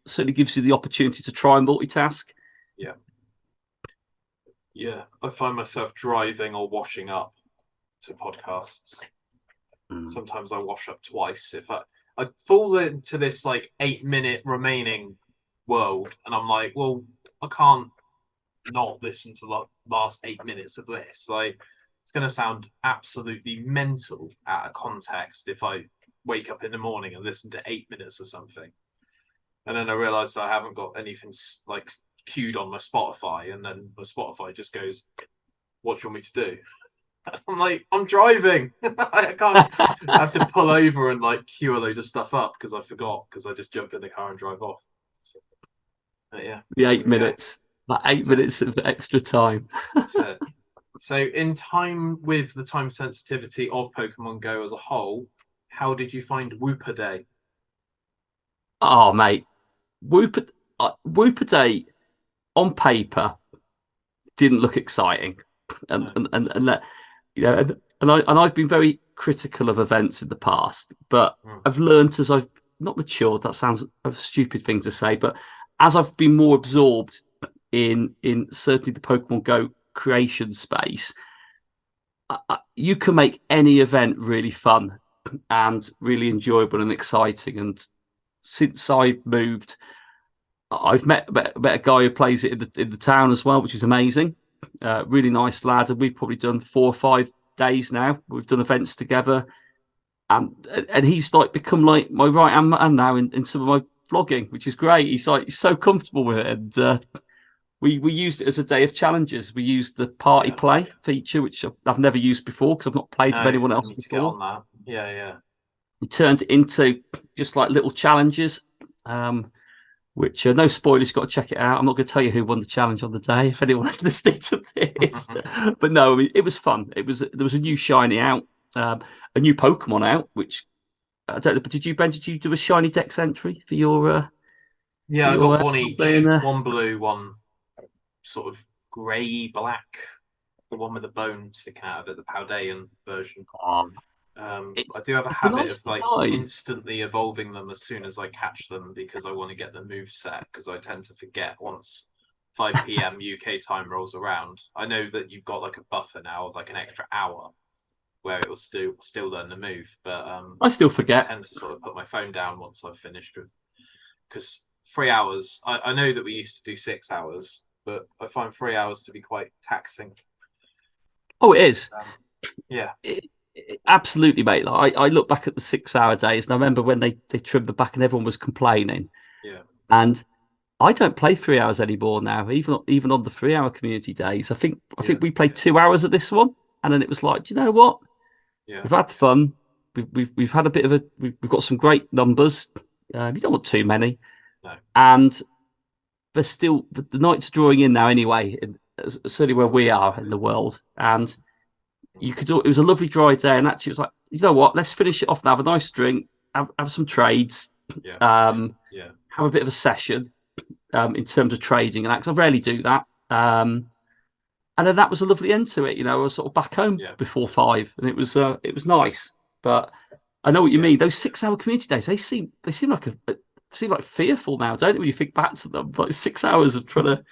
certainly gives you the opportunity to try and multitask. Yeah, I find myself driving or washing up to podcasts. Sometimes I wash up twice. If I fall into this like 8-minute remaining world, and I'm like, well, I can't not listen to the last 8 minutes of this. Like, it's going to sound absolutely mental out of context if I wake up in the morning and listen to 8 minutes of something, and then I realize I haven't got anything like queued on my Spotify, and then my Spotify just goes, what do you want me to do? I'm like, I'm driving. I can't. I have to pull over and like queue a load of stuff up because I forgot, because I just jumped in the car and drive off. But yeah, the 8 minutes. That 8 minutes of extra time. So in time with the time sensitivity of Pokemon Go as a whole, how did you find Wooper Day? Oh, mate. Wooper Day on paper didn't look exciting. And you know, and I've been very critical of events in the past, but I've learned as I've not matured, that sounds a stupid thing to say, but as I've been more absorbed in certainly the Pokemon Go creation space, you can make any event really fun and really enjoyable and exciting. And since I moved, I've met a guy who plays it in the town as well, which is amazing. Really nice lad, and we've probably done 4 or 5 days now. We've done events together, and he's like become like my right hand man now in some of my vlogging, which is great. He's so comfortable with it, and we used it as a day of challenges. We used the party play feature, which I've never used before because I've not played with anyone else before. We turned it into just like little challenges, which no spoilers, got to check it out. I'm not going to tell you who won the challenge on the day if anyone has listening to this. But no, I mean, it was fun. There was a new shiny out, a new Pokemon out, which I don't know. But Ben? Did you do a shiny Dex entry for your? Yeah, I got one each. One blue, one sort of grey black. The one with the bone sticking out of it, the Paldean version. I do have a habit of like instantly evolving them as soon as I catch them because I want to get the move set, because I tend to forget once 5 p.m. UK time rolls around. I know that you've got like a buffer now of like an extra hour where it will still learn the move, but I still forget. I tend to sort of put my phone down once I've finished with, because 3 hours, I know that we used to do 6 hours, but I find 3 hours to be quite taxing. Oh, it is. Yeah. Absolutely, mate. Like, I look back at the 6 hour days, and I remember when they trimmed the back and everyone was complaining. Yeah. And I don't play 3 hours anymore now, even on the 3 hour community days. I think we played 2 hours at this one, and then it was like, do you know what? Yeah. We've had fun. We've had a bit of we've got some great numbers. You don't want too many. No. And there's still the nights are drawing in now anyway, certainly where we are in the world. And you could do it was a lovely dry day, and actually it was like, you know what, let's finish it off now, have a nice drink, have some trades, have a bit of a session in terms of trading, and because I rarely do that. And then that was a lovely end to it. You know, I was sort of back home before 5, and it was nice. But I know what you mean. Those 6 hour community days, they seem like fearful now, don't they? When you think back to them, like 6 hours of trying to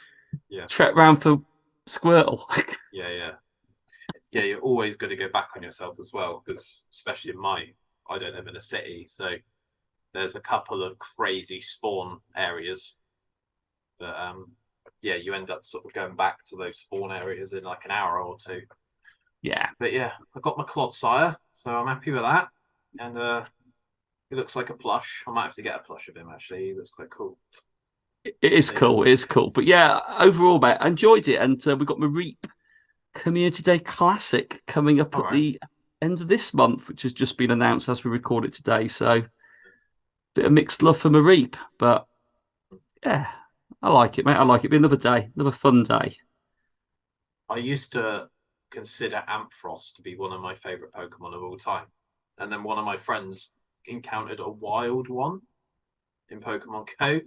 trek around for Squirtle. yeah, you're always going to go back on yourself as well, because especially I don't live in a city, so there's a couple of crazy spawn areas that yeah, you end up sort of going back to those spawn areas in like an hour or two. Yeah. But yeah, I got my Clodsire, so I'm happy with that. And it looks like a plush. I might have to get a plush of him, actually. He looks quite cool. It is cool. It is cool. But yeah, overall, mate, I enjoyed it. And we've got Mareep Community Day Classic coming up at the end of this month, which has just been announced as we record it today. So, bit of mixed love for Mareep. But yeah, I like it, mate. I like it. It'll be another day, another fun day. I used to consider Ampharos to be one of my favourite Pokemon of all time. And then one of my friends encountered a wild one in Pokemon Go.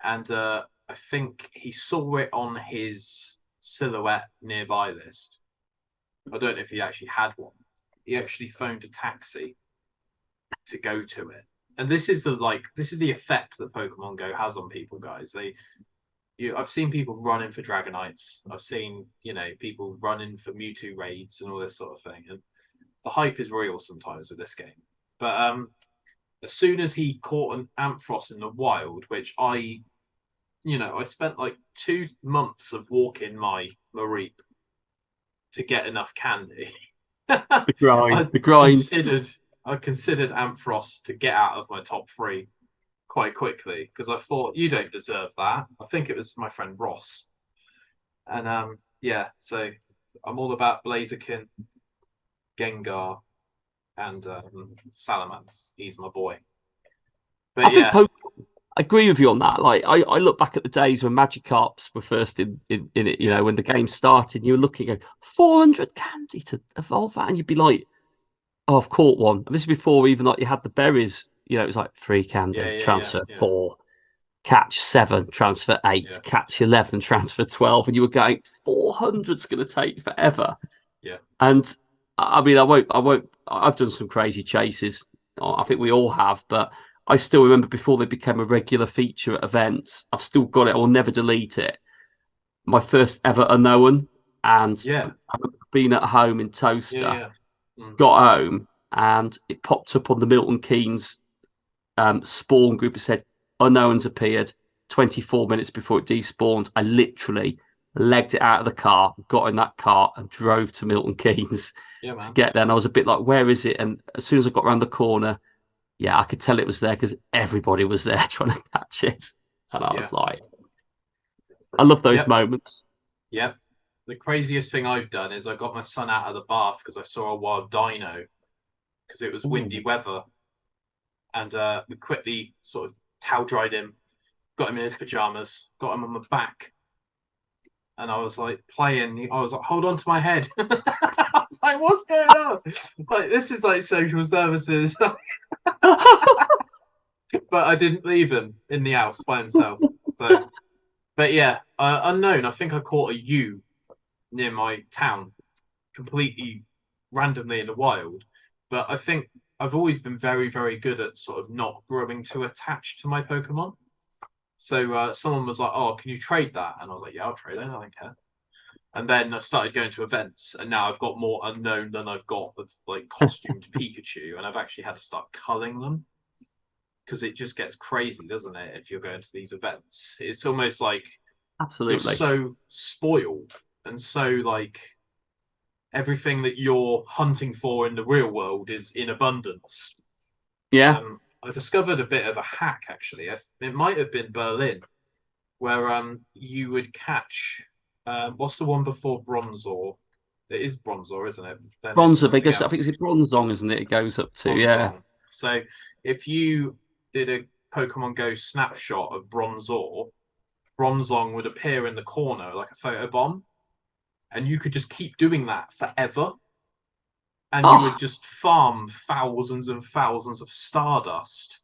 And I think he saw it on his silhouette nearby list. I don't know if he actually had one. He actually phoned a taxi to go to it. And this is the effect that Pokemon Go has on people, guys. I've seen people running for Dragonites. I've seen, people running for Mewtwo raids and all this sort of thing. And the hype is real sometimes with this game. But as soon as he caught an Ampharos in the wild, which I spent like 2 months of walking my Mareep to get enough candy. The grind. I considered Ampharos to get out of my top 3 quite quickly, because I thought, you don't deserve that. I think it was my friend Ross. And yeah, so I'm all about Blaziken, Gengar, and Salamence. He's my boy. But I think I agree with you on that. Like, I look back at the days when Magikarps were first in it, when the game started, you were looking at 400 candy to evolve that, and you'd be like, oh, I've caught one. And this is before even like you had the berries. It was like 3 candy, transfer 4, catch 7, transfer 8, catch 11, transfer 12, and you were going 400's going to take forever. Yeah. And I mean, I've done some crazy chases. I think we all have, but I still remember before they became a regular feature at events. I've still got it. I will never delete it. My first ever unknown, and I've been at home in Toaster. Got home and it popped up on the Milton Keynes spawn group. It said unknowns appeared 24 minutes before it despawned. I literally legged it out of the car, got in that car and drove to Milton Keynes to get there. And I was a bit like, where is it? And as soon as I got around the corner, I could tell it was there because everybody was there trying to catch it. And I was like, I love those moments. Yep. The craziest thing I've done is I got my son out of the bath because I saw a wild dino because it was windy weather. And we quickly sort of towel dried him, got him in his pajamas, got him on my back. And I was like playing. I was like, hold on to my head. I was like, what's going on? Like, this is like social services. But I didn't leave him in the house by himself. So, but yeah, unknown. I think I caught a ewe near my town, completely randomly in the wild. But I think I've always been very, very good at sort of not growing too attached to my Pokemon. So someone was like, oh, can you trade that? And I was like, yeah, I'll trade it. I don't care. And then I started going to events, and now I've got more unknown than I've got of like costumed Pikachu, and I've actually had to start culling them because it just gets crazy, doesn't it? If you're going to these events, it's almost like you're so spoiled, and so like everything that you're hunting for in the real world is in abundance. Yeah. I discovered a bit of a hack, actually. It might have been Berlin, where you would catch what's the one before Bronzor? It is Bronzor, isn't it? Bronzor, because I think it's Bronzong, isn't it? It goes up to Bronzong. So if you did a Pokemon Go snapshot of Bronzor, Bronzong would appear in the corner like a photo bomb, and you could just keep doing that forever. And you would just farm thousands and thousands of Stardust.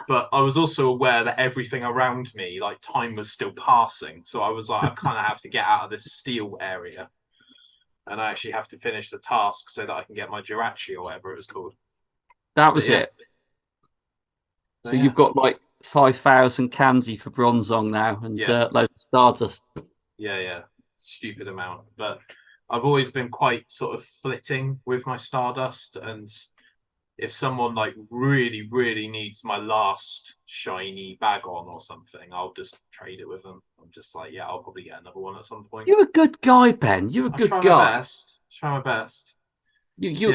But I was also aware that everything around me, like time was still passing. So I was like, I kind of have to get out of this steel area. And I actually have to finish the task so that I can get my Jirachi or whatever it was called. That was it. So you've got like 5,000 candy for Bronzong now and loads of Stardust. Yeah. Stupid amount. But I've always been quite sort of flitting with my Stardust, and if someone like really, really needs my last shiny bag on or something, I'll just trade it with them. I'm just like, yeah, I'll probably get another one at some point. You're a good guy, Ben. You're a I'll good try guy. my best. Try my best. You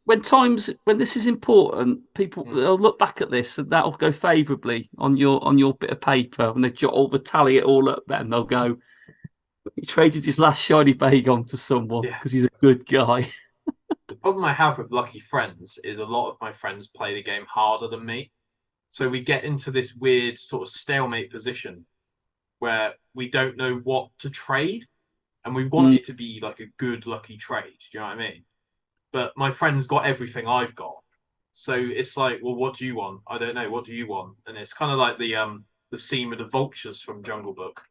when this is important, people Mm. they'll look back at this and that'll go favourably on your bit of paper when they jot all the tally it all up. Then they'll go, he traded his last shiny bag on to someone Yeah. because he's a good guy. The problem I have with Lucky Friends is a lot of my friends play the game harder than me. So we get into this weird sort of stalemate position where we don't know what to trade, and we want it to be like a good lucky trade. Do you know what I mean? But my friend's got everything I've got. So it's like, well, what do you want? I don't know. What do you want? And it's kind of like the scene with the vultures from Jungle Book,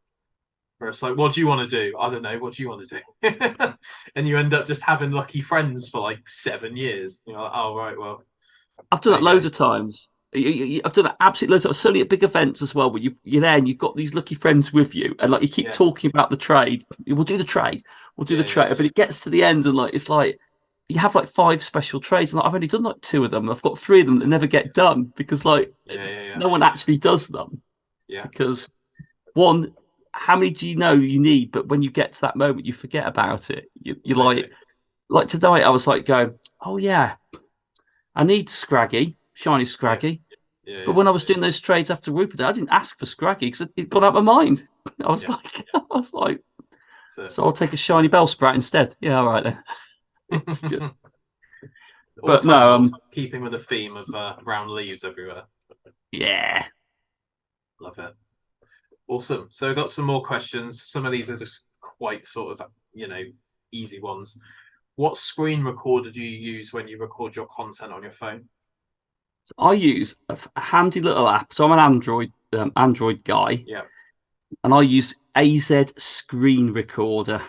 where it's like, what do you want to do? I don't know. What do you want to do? And you end up just having lucky friends for like 7 years. You're like, oh, right, well. I've done that loads of times. I've done that absolutely loads of times. Certainly at big events as well, where you're there and you've got these lucky friends with you, and like you keep talking about the trade. We'll do the trade. We'll do the trade. But it gets to the end, and like it's like you have like 5 special trades, and like, I've only done like 2 of them. I've got 3 of them that never get done because like no one actually does them. Yeah. Because one, how many do you know you need? But when you get to that moment, you forget about it. You're like tonight, I was like going, oh yeah, I need Scraggy, shiny Scraggy. But when I was doing those trades after Rupert, I didn't ask for Scraggy because it got out of my mind. I was like, so I'll take a shiny Bellsprout instead. Yeah, all right then. It's just, but no, keeping with the theme of brown leaves everywhere. Yeah, love it. Awesome. So I've got some more questions. Some of these are just quite sort of easy ones. What screen recorder do you use when you record your content on your phone? So I use a handy little app. So I'm an Android guy. Yeah. And I use AZ Screen Recorder.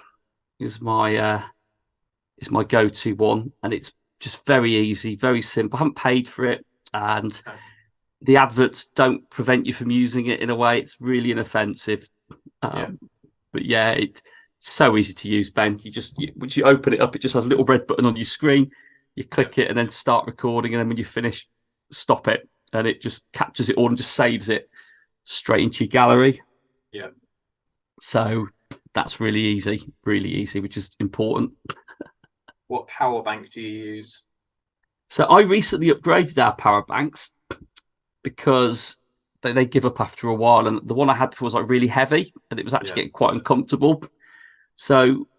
Is my go-to one, and it's just very easy, very simple. I haven't paid for it, and the adverts don't prevent you from using it in a way. It's really inoffensive. But yeah, it's so easy to use, Ben. Once you open it up, it just has a little red button on your screen. You click it and then start recording, and then when you finish, stop it, and it just captures it all and just saves it straight into your gallery. Yeah. So that's really easy, which is important. What power bank do you use? So I recently upgraded our power banks because they give up after a while, and the one I had before was like really heavy, and it was actually getting quite uncomfortable. So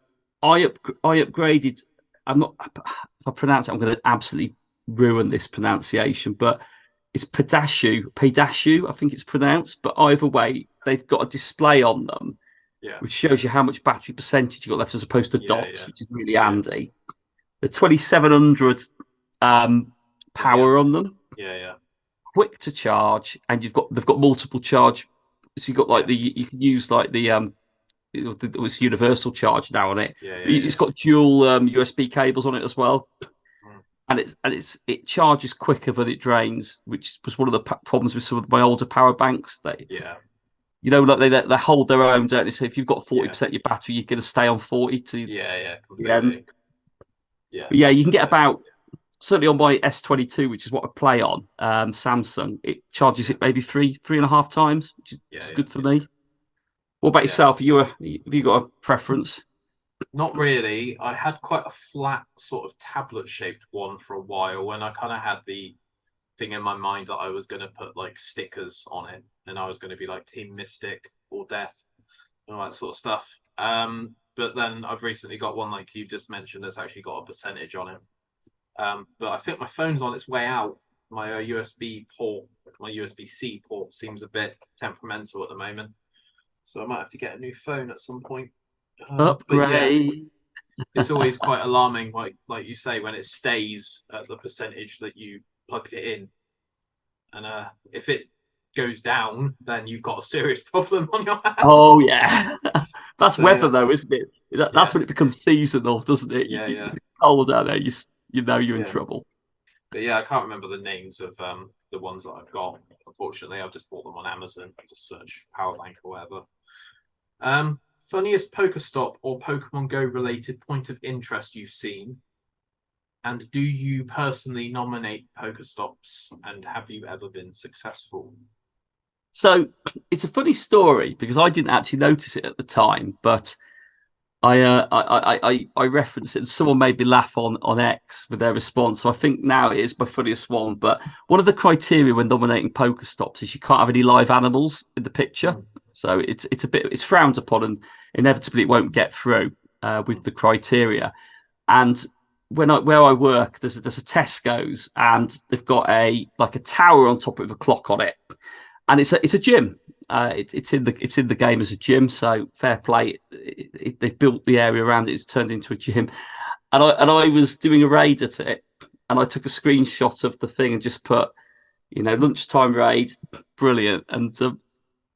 I upgraded. If I pronounce it, I'm going to absolutely ruin this pronunciation, but it's Pedashu, I think it's pronounced. But either way, they've got a display on them, which shows you how much battery percentage you got left, as opposed to dots, which is really handy. The 2700 power on them. Yeah. Quick to charge, and they've got multiple charge. So you've got like you can use like it's universal charge now on it. It's got dual USB cables on it as well. And it charges quicker than it drains, which was one of the problems with some of my older power banks. Like they hold their own, don't they? So if you've got 40% of your battery, you're going to stay on 40 to the end. But you can get about, certainly on my S22, which is what I play on, Samsung, it charges it maybe 3.5 times, which is good for me. What about yourself? Have you got a preference? Not really. I had quite a flat sort of tablet-shaped one for a while when I kind of had the thing in my mind that I was going to put like stickers on it, and I was going to be like Team Mystic or Death and all that sort of stuff. But then I've recently got one like you just mentioned that's actually got a percentage on it. But I think my phone's on its way out. My USB-C port seems a bit temperamental at the moment, so I might have to get a new phone at some point. Upgrade. It's always quite alarming, like you say, when it stays at the percentage that you plugged it in, and if it goes down, then you've got a serious problem on your hands. Oh yeah, that's weather though, isn't it? That's when it becomes seasonal, doesn't it? Yeah. Cold out there, you're in trouble. But yeah, I can't remember the names of the ones that I've got. Unfortunately, I've just bought them on Amazon. Just search power bank or whatever. funniest Pokestop or Pokemon Go related point of interest you've seen? And do you personally nominate Pokestops? And have you ever been successful? So it's a funny story because I didn't actually notice it at the time, but I referenced it and someone made me laugh on X with their response. So I think now it is my funniest one. But one of the criteria when nominating Pokestops is you can't have any live animals in the picture. So it's frowned upon, and inevitably it won't get through with the criteria. And where I work, there's a Tesco's, and they've got a tower on top of a clock on it, and it's a gym. It's in the game as a gym, so fair play. They've built the area around it. It's turned into a gym, and I was doing a raid at it, and I took a screenshot of the thing and just put, lunchtime raid, brilliant. And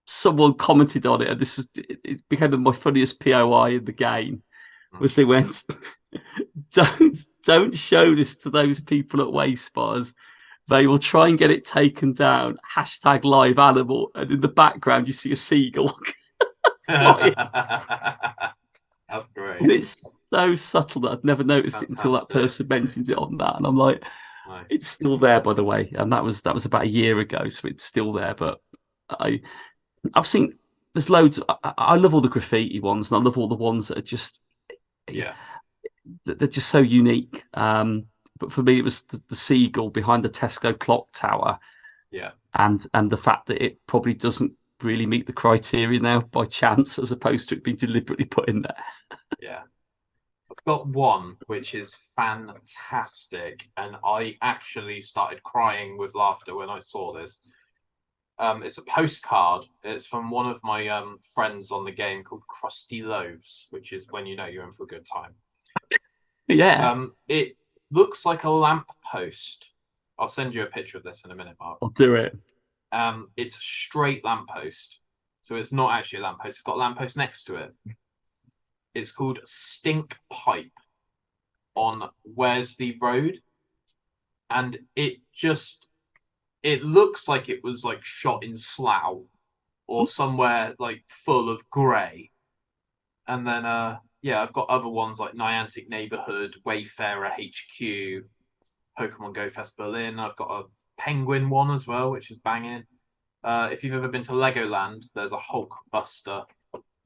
someone commented on it, and it became my funniest POI in the game. Was they went, don't show this to those people at Waste Spotters. They will try and get it taken down. # live animal. And in the background, you see a seagull. That's great. And it's so subtle that I'd never noticed it until that person mentioned it on that. And I'm like, nice. It's still there, by the way. And that was about a year ago, so it's still there. But I've seen there's loads. I love all the graffiti ones, and I love all the ones that are just they're just so unique. But for me, it was the seagull behind the Tesco clock tower. Yeah. And the fact that it probably doesn't really meet the criteria now by chance, as opposed to it being deliberately put in there. Yeah. I've got one which is fantastic, and I actually started crying with laughter when I saw this. It's a postcard. It's from one of my friends on the game called Krusty Loaves, which is when you know you're in for a good time. Yeah. It looks like a lamppost. I'll send you a picture of this in a minute, Mark. I'll do it. It's a straight lamppost. So it's not actually a lamppost. It's got a lamppost next to it. It's called Stink Pipe on Worsley Road. And it looks like it was like shot in Slough or somewhere like full of grey. And then I've got other ones like Niantic Neighborhood, Wayfarer HQ, Pokemon Go Fest Berlin. I've got a Penguin one as well, which is banging. If you've ever been to Legoland, there's a Hulk Buster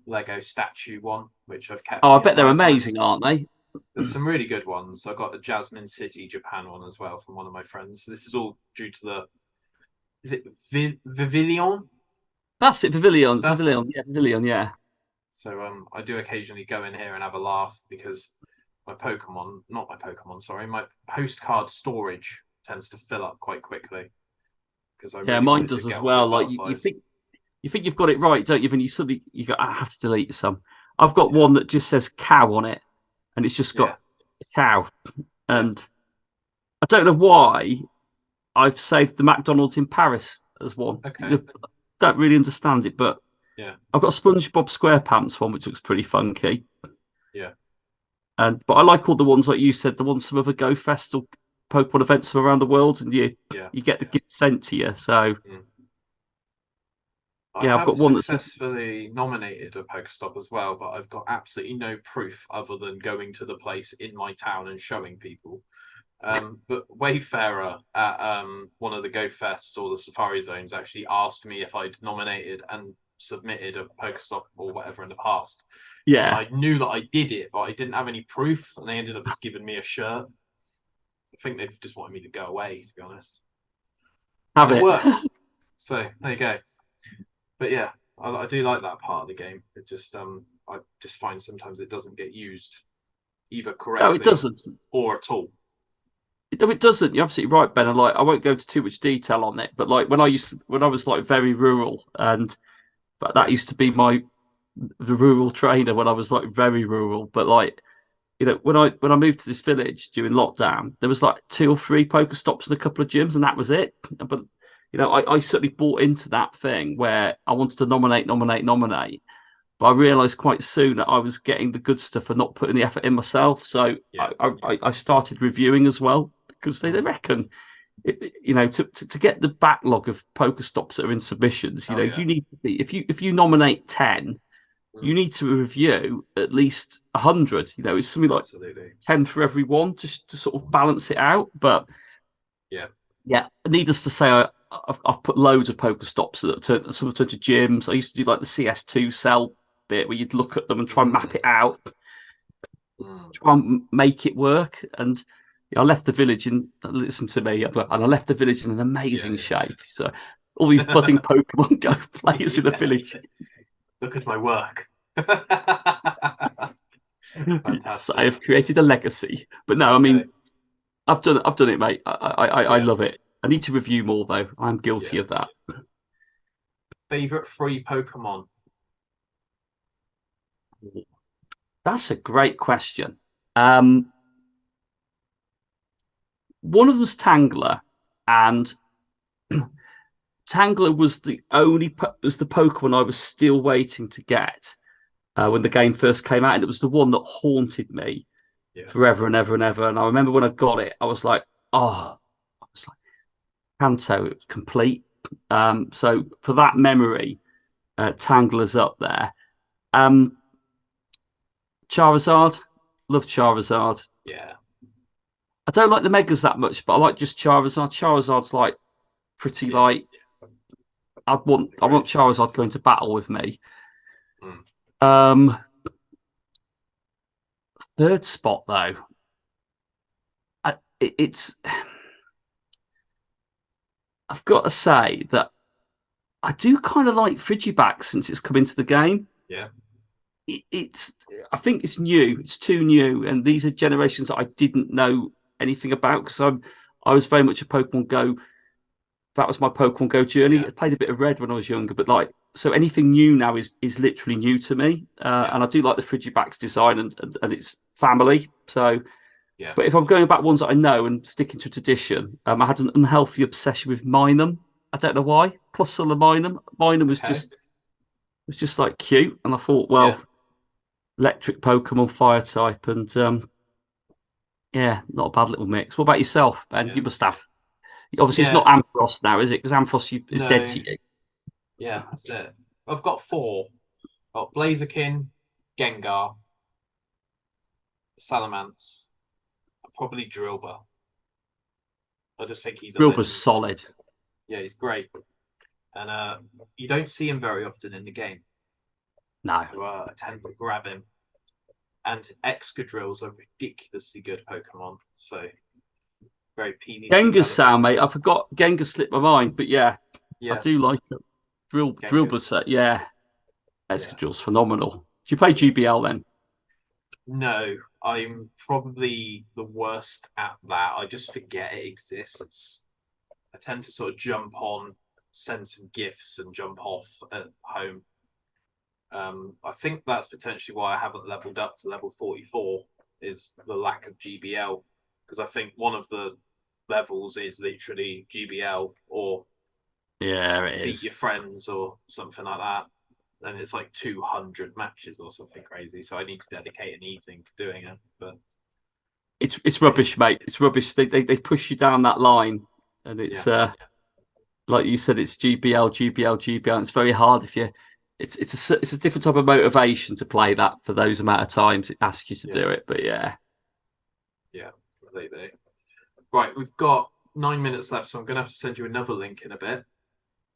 Lego statue one, which I've kept. Oh, I bet they're amazing, aren't they? There's some really good ones. I've got the Jasmine City, Japan one as well from one of my friends. This is all due to is it Vivillon? That's it, Pavilion. Stuff. Pavilion, yeah. So I do occasionally go in here and have a laugh because my postcard storage tends to fill up quite quickly. Mine does as well. Like you think you've got it right, don't you? When you suddenly I have to delete some. I've got one that just says cow on it, and it's just got a cow. And I don't know why I've saved the McDonald's in Paris as one. Okay. I don't really understand it, but I've got a SpongeBob SquarePants one, which looks pretty funky. Yeah. But I like all the ones like you said, the ones from other Go Fest or Pokemon events from around the world, and you get the gift sent to you. So I've got one that's successfully nominated a Pokestop as well, but I've got absolutely no proof other than going to the place in my town and showing people. But Wayfarer at one of the Go Fests or the Safari Zones actually asked me if I'd nominated and submitted a Pokestop or whatever in the past. Yeah. And I knew that I did it, but I didn't have any proof, and they ended up just giving me a shirt. I think they just wanted me to go away, to be honest. It worked. So there you go. But yeah, I do like that part of the game. It just I just find sometimes it doesn't get used either correctly. No, it doesn't. Or at all. It doesn't. You're absolutely right, Ben. And I won't go into too much detail on it, but when I was like very rural, but that used to be the rural trainer when I was like very rural. But when I moved to this village during lockdown, there was like 2 or 3 Pokestops and a couple of gyms, and that was it. But I certainly bought into that thing where I wanted to nominate. But I realised quite soon that I was getting the good stuff and not putting the effort in myself. So I started reviewing as well, because they reckon, to get the backlog of Pokestops that are in submissions, you need to be, if you nominate 10, you need to review at least 100. You know, it's something like Absolutely. 10 for every one, just to sort of balance it out. But yeah. Needless to say, I've put loads of Pokestops that some have turned to gyms. I used to do like the CS2 cell bit where you'd look at them and try and map it out, try and make it work. And I left the village and listen to me, and I left the village in an amazing shape. So all these budding Pokemon Go players in the village. Look at my work. Fantastic. So I have created a legacy. But no, I mean, I've done it, mate. I love it. I need to review more though. I'm guilty of that. Favorite free Pokemon? That's a great question. One of them was Tangler, and Tangler was the Pokemon I was still waiting to get when the game first came out, and it was the one that haunted me forever and ever and ever. And I remember when I got it, I was like, Kanto, complete. So for that memory, Tangler's up there. Charizard, love Charizard. Yeah. I don't like the Megas that much, but I like just Charizard. Charizard's like pretty light. I want Charizard going to battle with me. Third spot though, I've got to say that I do kind of like Frigibax since it's come into the game. Yeah. I think it's new. It's too new, and these are generations that I didn't know anything about because I was very much a Pokemon Go. That was my Pokemon Go journey. I played a bit of Red when I was younger, but so anything new now is literally new to me. And I do like the Frigibax design and its family. So, but if I'm going back ones that I know and sticking to tradition, I had an unhealthy obsession with Minun. I don't know why. Plus Minun. Minun was just like cute, and I thought, well, electric Pokemon, fire type, and not a bad little mix. What about yourself, Ben? You must have. Obviously, it's not Ampharos now, is it? Because Ampharos is dead to you. Yeah, that's it. I've got 4. I've got Blaziken, Gengar, Salamence, and probably Drillbur. I just think he's Drillbur's solid. Yeah, he's great. And you don't see him very often in the game. No. So I tend to grab him. And Excadrills are ridiculously good Pokemon. So very PvP. Gengar's sound, mate. I forgot Gengar slipped my mind, but I do like it. Drillbur's Excadrill's phenomenal. Do you play GBL then? No, I'm probably the worst at that. I just forget it exists. I tend to sort of jump on, send some gifts, and jump off at home. I think that's potentially why I haven't leveled up to level 44 is the lack of GBL, because I think one of the levels is literally GBL or beat your friends or something like that. And it's like 200 matches or something crazy. So I need to dedicate an evening to doing it. But it's rubbish, mate. It's rubbish. They push you down that line, and it's like you said, it's GBL. And it's very hard if you. It's a different type of motivation to play that for those amount of times it asks you to do it. But completely. Right, we've got 9 minutes left, so I'm going to have to send you another link in a bit.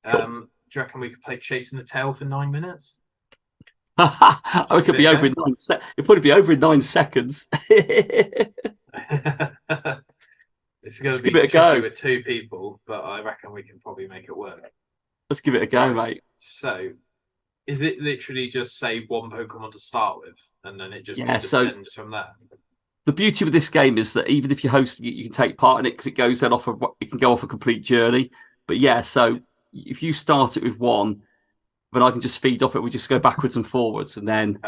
Cool. Do you reckon we could play Chasing the Tail for 9 minutes? it could be over in 9 seconds. It'd probably be over in 9 seconds. It's going to be give it a go with 2 people, but I reckon we can probably make it work. Let's give it a go, mate. So, is it literally just say one Pokemon to start with, and then it just descends from there? The beauty with this game is that even if you're hosting it, you can take part in it because it goes then it can go off a complete journey. But so if you start it with one, then I can just feed off it. We just go backwards and forwards, and then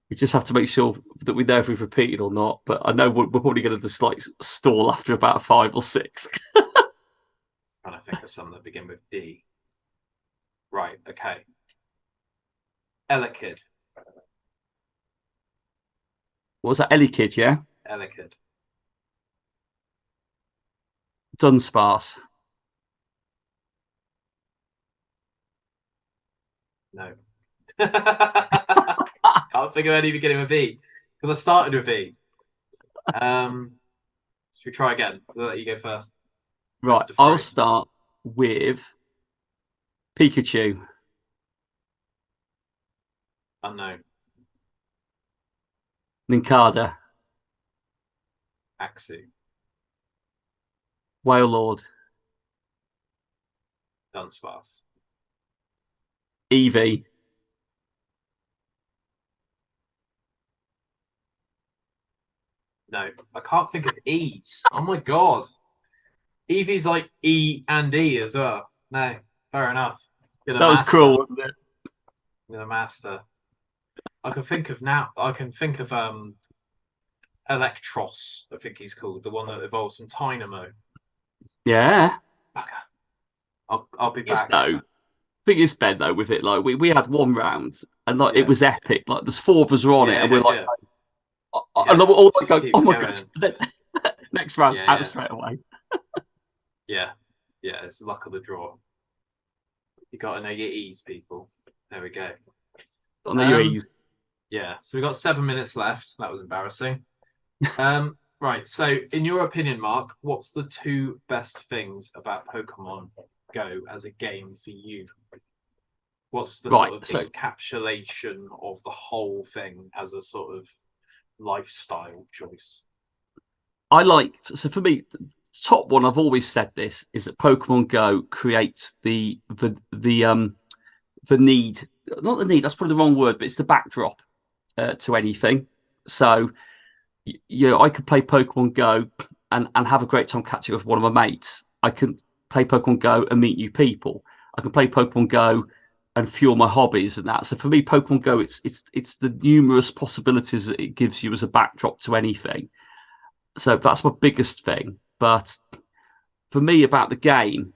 we just have to make sure that we know if we've repeated or not. But I know we're probably going to just stall after about 5 or 6. Trying to think of some that begin with D. Right. Okay. Elekid. What was that? Elekid, yeah? Elekid. Dunsparce. No. cannot think of any beginning with V because I started with V. Should we try again? I'll let you go first. Right, Best of I'll three. start with Pikachu. Unknown. Nincada. Axu. Wailord. Dunsparce. Eevee. No, I can't think of E's. Oh my god. Eevee's like E and E as well. No, fair enough. You're the That was master. cruel, wasn't it? You're the master. I can think of Electros, I think he's called, the one that evolves from Tynamo. Yeah. Bugger. I'll be Yes, back. though. Thing is, Ben, though, with it, like we had one round and like Yeah. it was epic. Like there's four of us were on it, and we're like, Yeah, and we're all just like, keeps oh my going. god, next round Yeah, out yeah. straight away. Yeah, it's luck of the draw. You got to know your E's, people. There we go. On the UEs. Yeah, so we got 7 minutes left. That was embarrassing. Right, so in your opinion, Mark, what's the two best things about Pokemon Go as a game for you? What's the Right, sort of so- encapsulation of the whole thing as a sort of lifestyle choice? I like, so for me, the top one, I've always said this, is that Pokemon Go creates the need, not the need, that's probably the wrong word, but it's the backdrop to anything. So, I could play Pokemon Go and have a great time catching up with one of my mates. I can play Pokemon Go and meet new people. I can play Pokemon Go and fuel my hobbies and that. So for me, Pokemon Go, it's the numerous possibilities that it gives you as a backdrop to anything. So that's my biggest thing. But for me, about the game,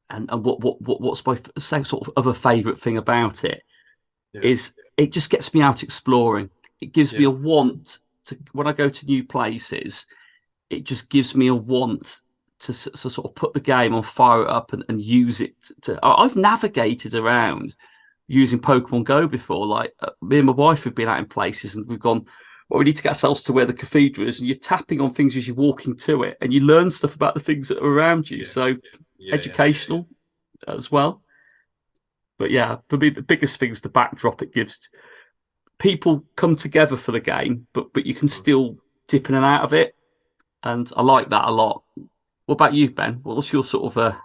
and what's my sort of other favourite thing about it is it just gets me out exploring. It gives me a want to, when I go to new places, it just gives me a want to sort of put the game on, fire it up, and use it. I've navigated around using Pokemon Go before. Like me and my wife have been out in places and we've gone, well, we need to get ourselves to where the cathedral is, and you're tapping on things as you're walking to it, and you learn stuff about the things that are around you. Educational as well. But yeah, for me, the biggest thing is the backdrop it gives. People come together for the game, but you can still dip in and out of it, and I like that a lot. What about you, Ben? What's your sort of I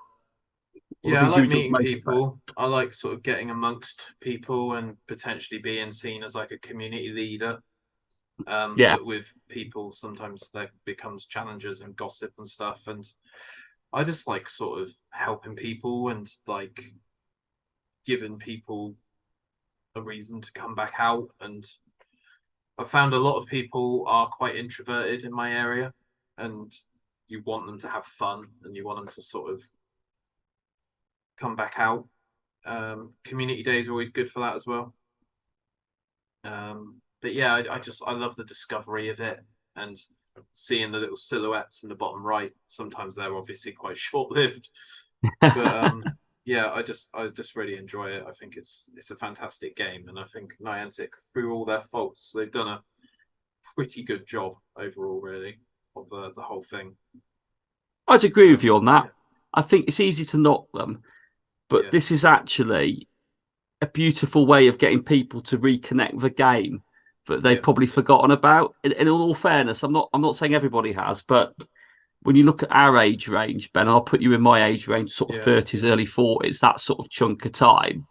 like meeting people. I like sort of getting amongst people and potentially being seen as like a community leader. But with people, sometimes there becomes challenges and gossip and stuff, and I just like sort of helping people and like giving people a reason to come back out. And I found a lot of people are quite introverted in my area, and you want them to have fun and you want them to sort of come back out. Community days are always good for that as well. But yeah, I love the discovery of it and seeing the little silhouettes in the bottom right. Sometimes they're obviously quite short-lived, but I just really enjoy it. I think it's a fantastic game, and I think Niantic, through all their faults, they've done a pretty good job overall, really, of the whole thing. I'd agree with you on that. I think it's easy to knock them, but this is actually a beautiful way of getting people to reconnect with a game that they've probably forgotten about. In all fairness, I'm not saying everybody has, but when you look at our age range, Ben, I'll put you in my age range, sort of 30s, early 40s, that sort of chunk of time.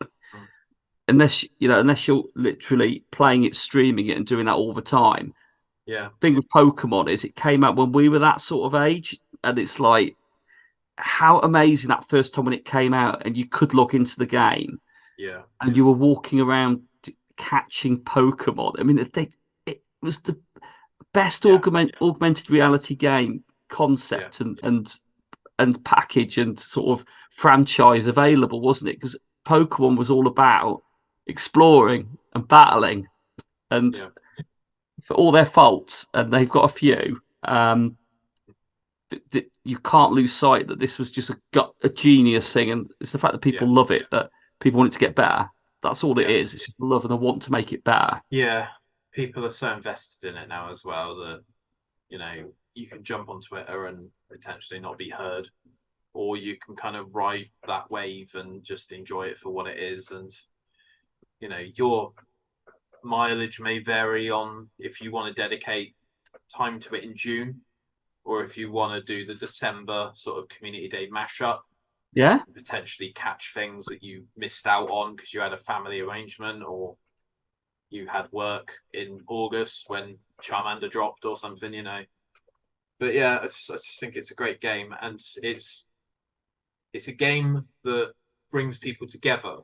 Unless you're literally playing it, streaming it, and doing that all the time. Yeah. Thing with Pokemon is it came out when we were that sort of age, and it's like how amazing that first time when it came out, and you could log into the game, and you were walking around catching Pokemon. I mean, it was the best augmented reality game concept and package and sort of franchise available, wasn't it? Because Pokemon was all about exploring and battling, and for all their faults, and they've got a few, you can't lose sight that this was just a genius thing, and it's the fact that people love it, that people want it to get better. That's all it is. It's just love and I want to make it better. Yeah, people are so invested in it now as well that, you know, you can jump on Twitter and potentially not be heard, or you can kind of ride that wave and just enjoy it for what it is. And, you know, your mileage may vary on if you want to dedicate time to it in June, or if you want to do the December sort of community day mashup. Yeah. Potentially catch things that you missed out on because you had a family arrangement, or you had work in August when Charmander dropped or something, you know. But yeah, I just think it's a great game, and it's a game that brings people together.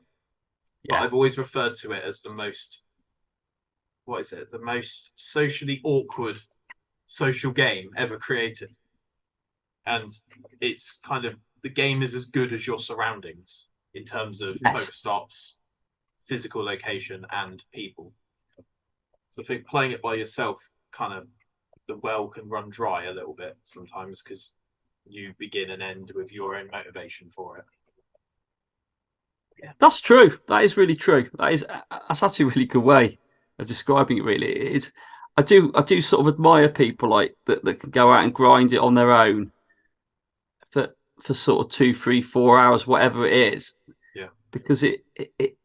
But I've always referred to it as the most socially awkward social game ever created. And it's kind of, the game is as good as your surroundings in terms of Pokestops, physical location, and people. So I think playing it by yourself, kind of, the well can run dry a little bit sometimes because you begin and end with your own motivation for it. Yeah. That's true. That is really true. That's actually a really good way of describing it. Really, it is. I do sort of admire people like that can go out and grind it on their own for sort of 2, 3, 4 hours, whatever it is. Yeah. Because it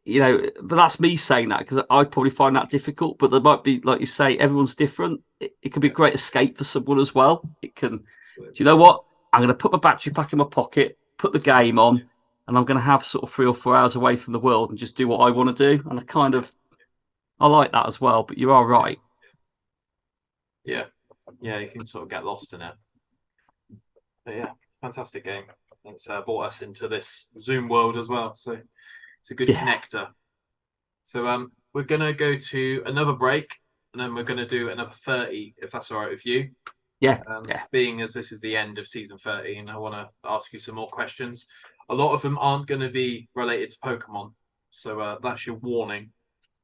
you know, but that's me saying that because I probably find that difficult. But there might be, like you say, everyone's different. It can be a great escape for someone as well. It can. Absolutely. Do you know what? I'm going to put my battery pack in my pocket, put the game on, and I'm going to have sort of 3 or 4 hours away from the world and just do what I want to do. And I like that as well. But you are right. Yeah, you can sort of get lost in it. But yeah, fantastic game. It's brought us into this Zoom world as well, so it's a good connector. So we're gonna go to another break, and then we're gonna do another 30, if that's all right with you. Yeah. Being as this is the end of season 13, I want to ask you some more questions. A lot of them aren't going to be related to Pokemon, so that's your warning.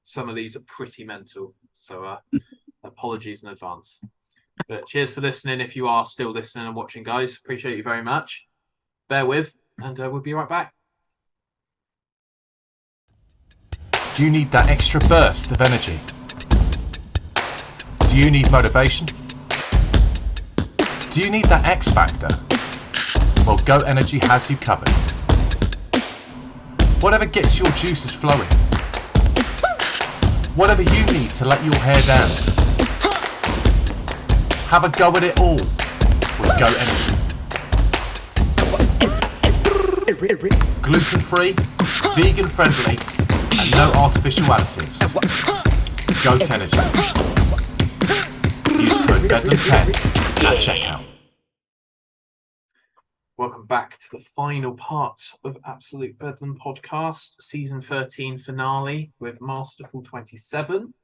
Some of these are pretty mental, so apologies in advance. But cheers for listening if you are still listening and watching, guys. Appreciate you very much. Bear with, and we'll be right back. Do you need that extra burst of energy? Do you need motivation? Do you need that X factor? Well, Go Energy has you covered. Whatever gets your juices flowing. Whatever you need to let your hair down. Have a go at it all with Go Energy. Gluten-free, vegan-friendly, and no artificial additives. Go Energy. Use code BEDLAM10 at checkout. Welcome back to the final part of Absolute Bedlam Podcast, Season 13 finale with Masterful 27.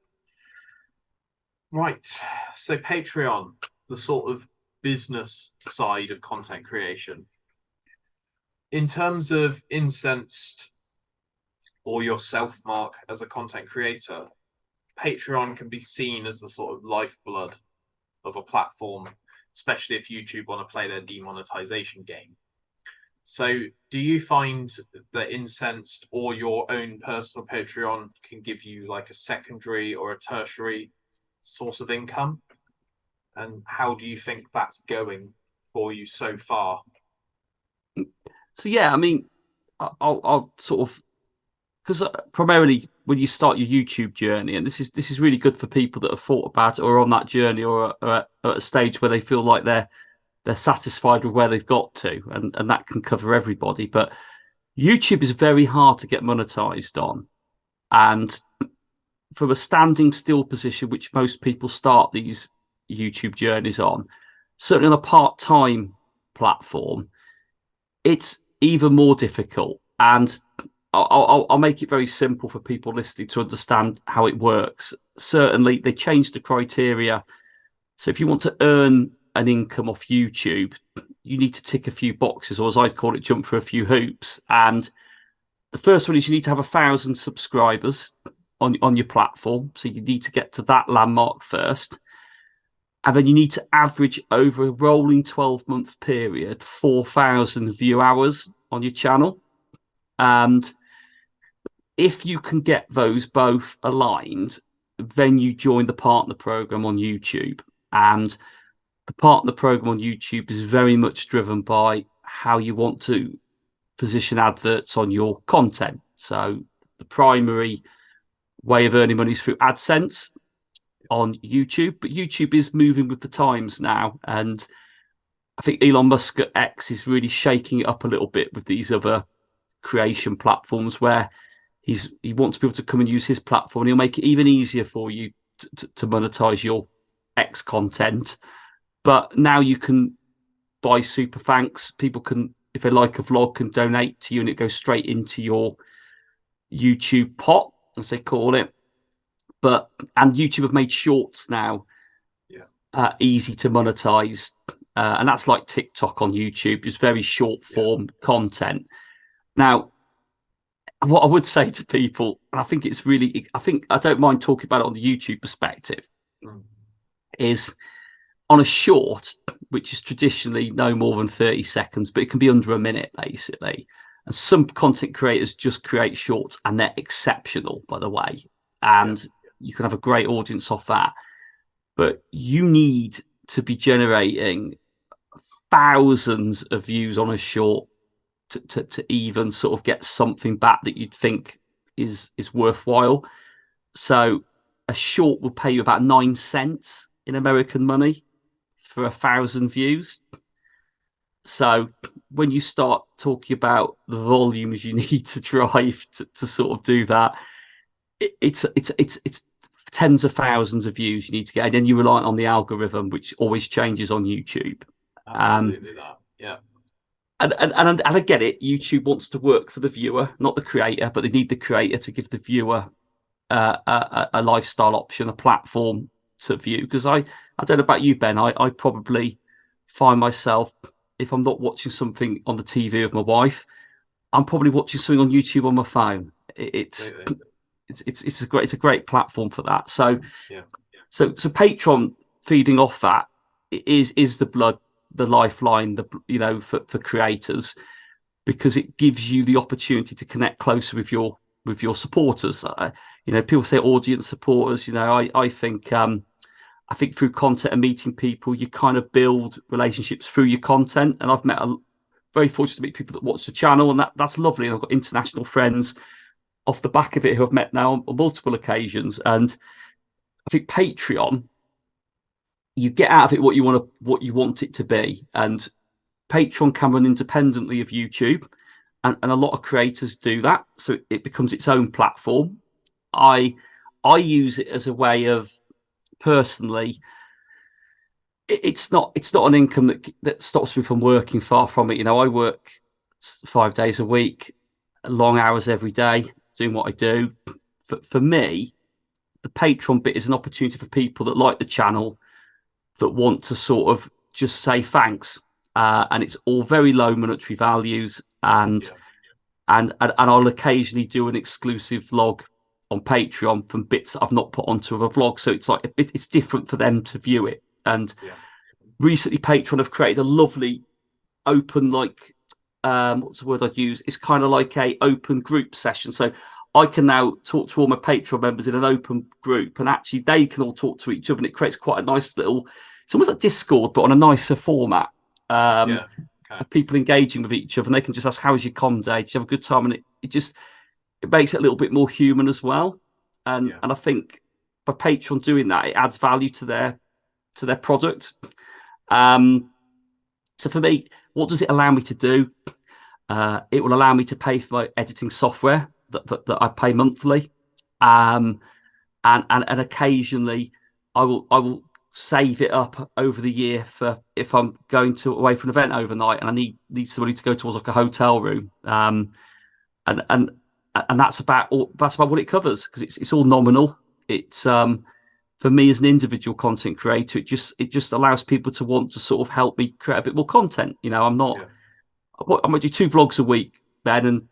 Right, so Patreon, the sort of business side of content creation. In terms of Incensed or yourself, Mark, as a content creator, Patreon can be seen as the sort of lifeblood of a platform, especially if YouTube want to play their demonetization game. So do you find that Incensed or your own personal Patreon can give you like a secondary or a tertiary source of income? And how do you think that's going for you so far? So yeah, I mean, I'll sort of, because primarily when you start your YouTube journey, and this is really good for people that have thought about it or are on that journey or are at a stage where they feel like they're satisfied with where they've got to, and that can cover everybody. But YouTube is very hard to get monetized on, and from a standing still position, which most people start these YouTube journeys on, certainly on a part-time platform, it's even more difficult. And I'll make it very simple for people listening to understand how it works. Certainly, they changed the criteria. So if you want to earn an income off YouTube, you need to tick a few boxes, or as I call it, jump through a few hoops. And the first one is you need to have 1,000 subscribers on your platform. So you need to get to that landmark first. And then you need to average over a rolling 12-month period 4,000 view hours on your channel. And if you can get those both aligned, then you join the partner program on YouTube. And the partner program on YouTube is very much driven by how you want to position adverts on your content. So the primary way of earning money is through AdSense on YouTube, but YouTube is moving with the times now. And I think Elon Musk at X is really shaking it up a little bit with these other creation platforms where he wants people to come and use his platform, and he'll make it even easier for you to monetize your X content. But now you can buy super thanks. People can, if they like a vlog, can donate to you, and it goes straight into your YouTube pot, as they call it. And YouTube have made shorts now easy to monetize, and that's like TikTok on YouTube. It's very short form content. Now, what I would say to people, and I think I don't mind talking about it on the YouTube perspective, is on a short, which is traditionally no more than 30 seconds, but it can be under a minute, basically. And some content creators just create shorts, and they're exceptional, by the way. And you can have a great audience off that. But you need to be generating thousands of views on a short to even sort of get something back that you'd think is worthwhile. So a short will pay you about 9 cents in American money for 1,000 views. So when you start talking about the volumes you need to drive to sort of do that, it's tens of thousands of views you need to get, and then you rely on the algorithm, which always changes on YouTube. Absolutely that. Yeah. And I get it. YouTube wants to work for the viewer, not the creator, but they need the creator to give the viewer a lifestyle option, a platform to view. Because I don't know about you, Ben. I probably find myself, if I'm not watching something on the TV with my wife, I'm probably watching something on YouTube on my phone. It's a great platform for that. So Patreon feeding off that is the lifeline, for creators, because it gives you the opportunity to connect closer with your supporters. People say audience supporters. I think through content and meeting people, you kind of build relationships through your content. And I've very fortunate to meet people that watch the channel, and that's lovely. And I've got international friends off the back of it who I've met now on multiple occasions. And I think Patreon, you get out of it what you want it to be, and Patreon can run independently of YouTube, and a lot of creators do that, so it becomes its own platform. I use it as a way of, personally, it's not an income that stops me from working. Far from it. I work 5 days a week, long hours every day, doing what I do. For me, the Patreon bit is an opportunity for people that like the channel, that want to sort of just say thanks, and it's all very low monetary values, and I'll occasionally do an exclusive vlog on Patreon from bits that I've not put onto a vlog, so it's like it's different for them to view it. And recently Patreon have created a lovely open, like what's the word I'd use, it's kind of like a open group session, so I can now talk to all my Patreon members in an open group, and actually they can all talk to each other, and it creates quite a nice little, it's almost like Discord, but on a nicer format. Of people engaging with each other, and they can just ask, "How was your com day? Did you have a good time?" And it makes it a little bit more human as well. And I think by Patreon doing that, it adds value to their product. So for me, what does it allow me to do? It will allow me to pay for my editing software that I pay monthly, and occasionally I will save it up over the year for if I'm going away for an event overnight and I need somebody to go towards like a hotel room, and that's about what it covers, because it's all nominal. It's for me as an individual content creator, it just allows people to want to sort of help me create a bit more content. I'm not. I might do 2 vlogs a week, Ben, and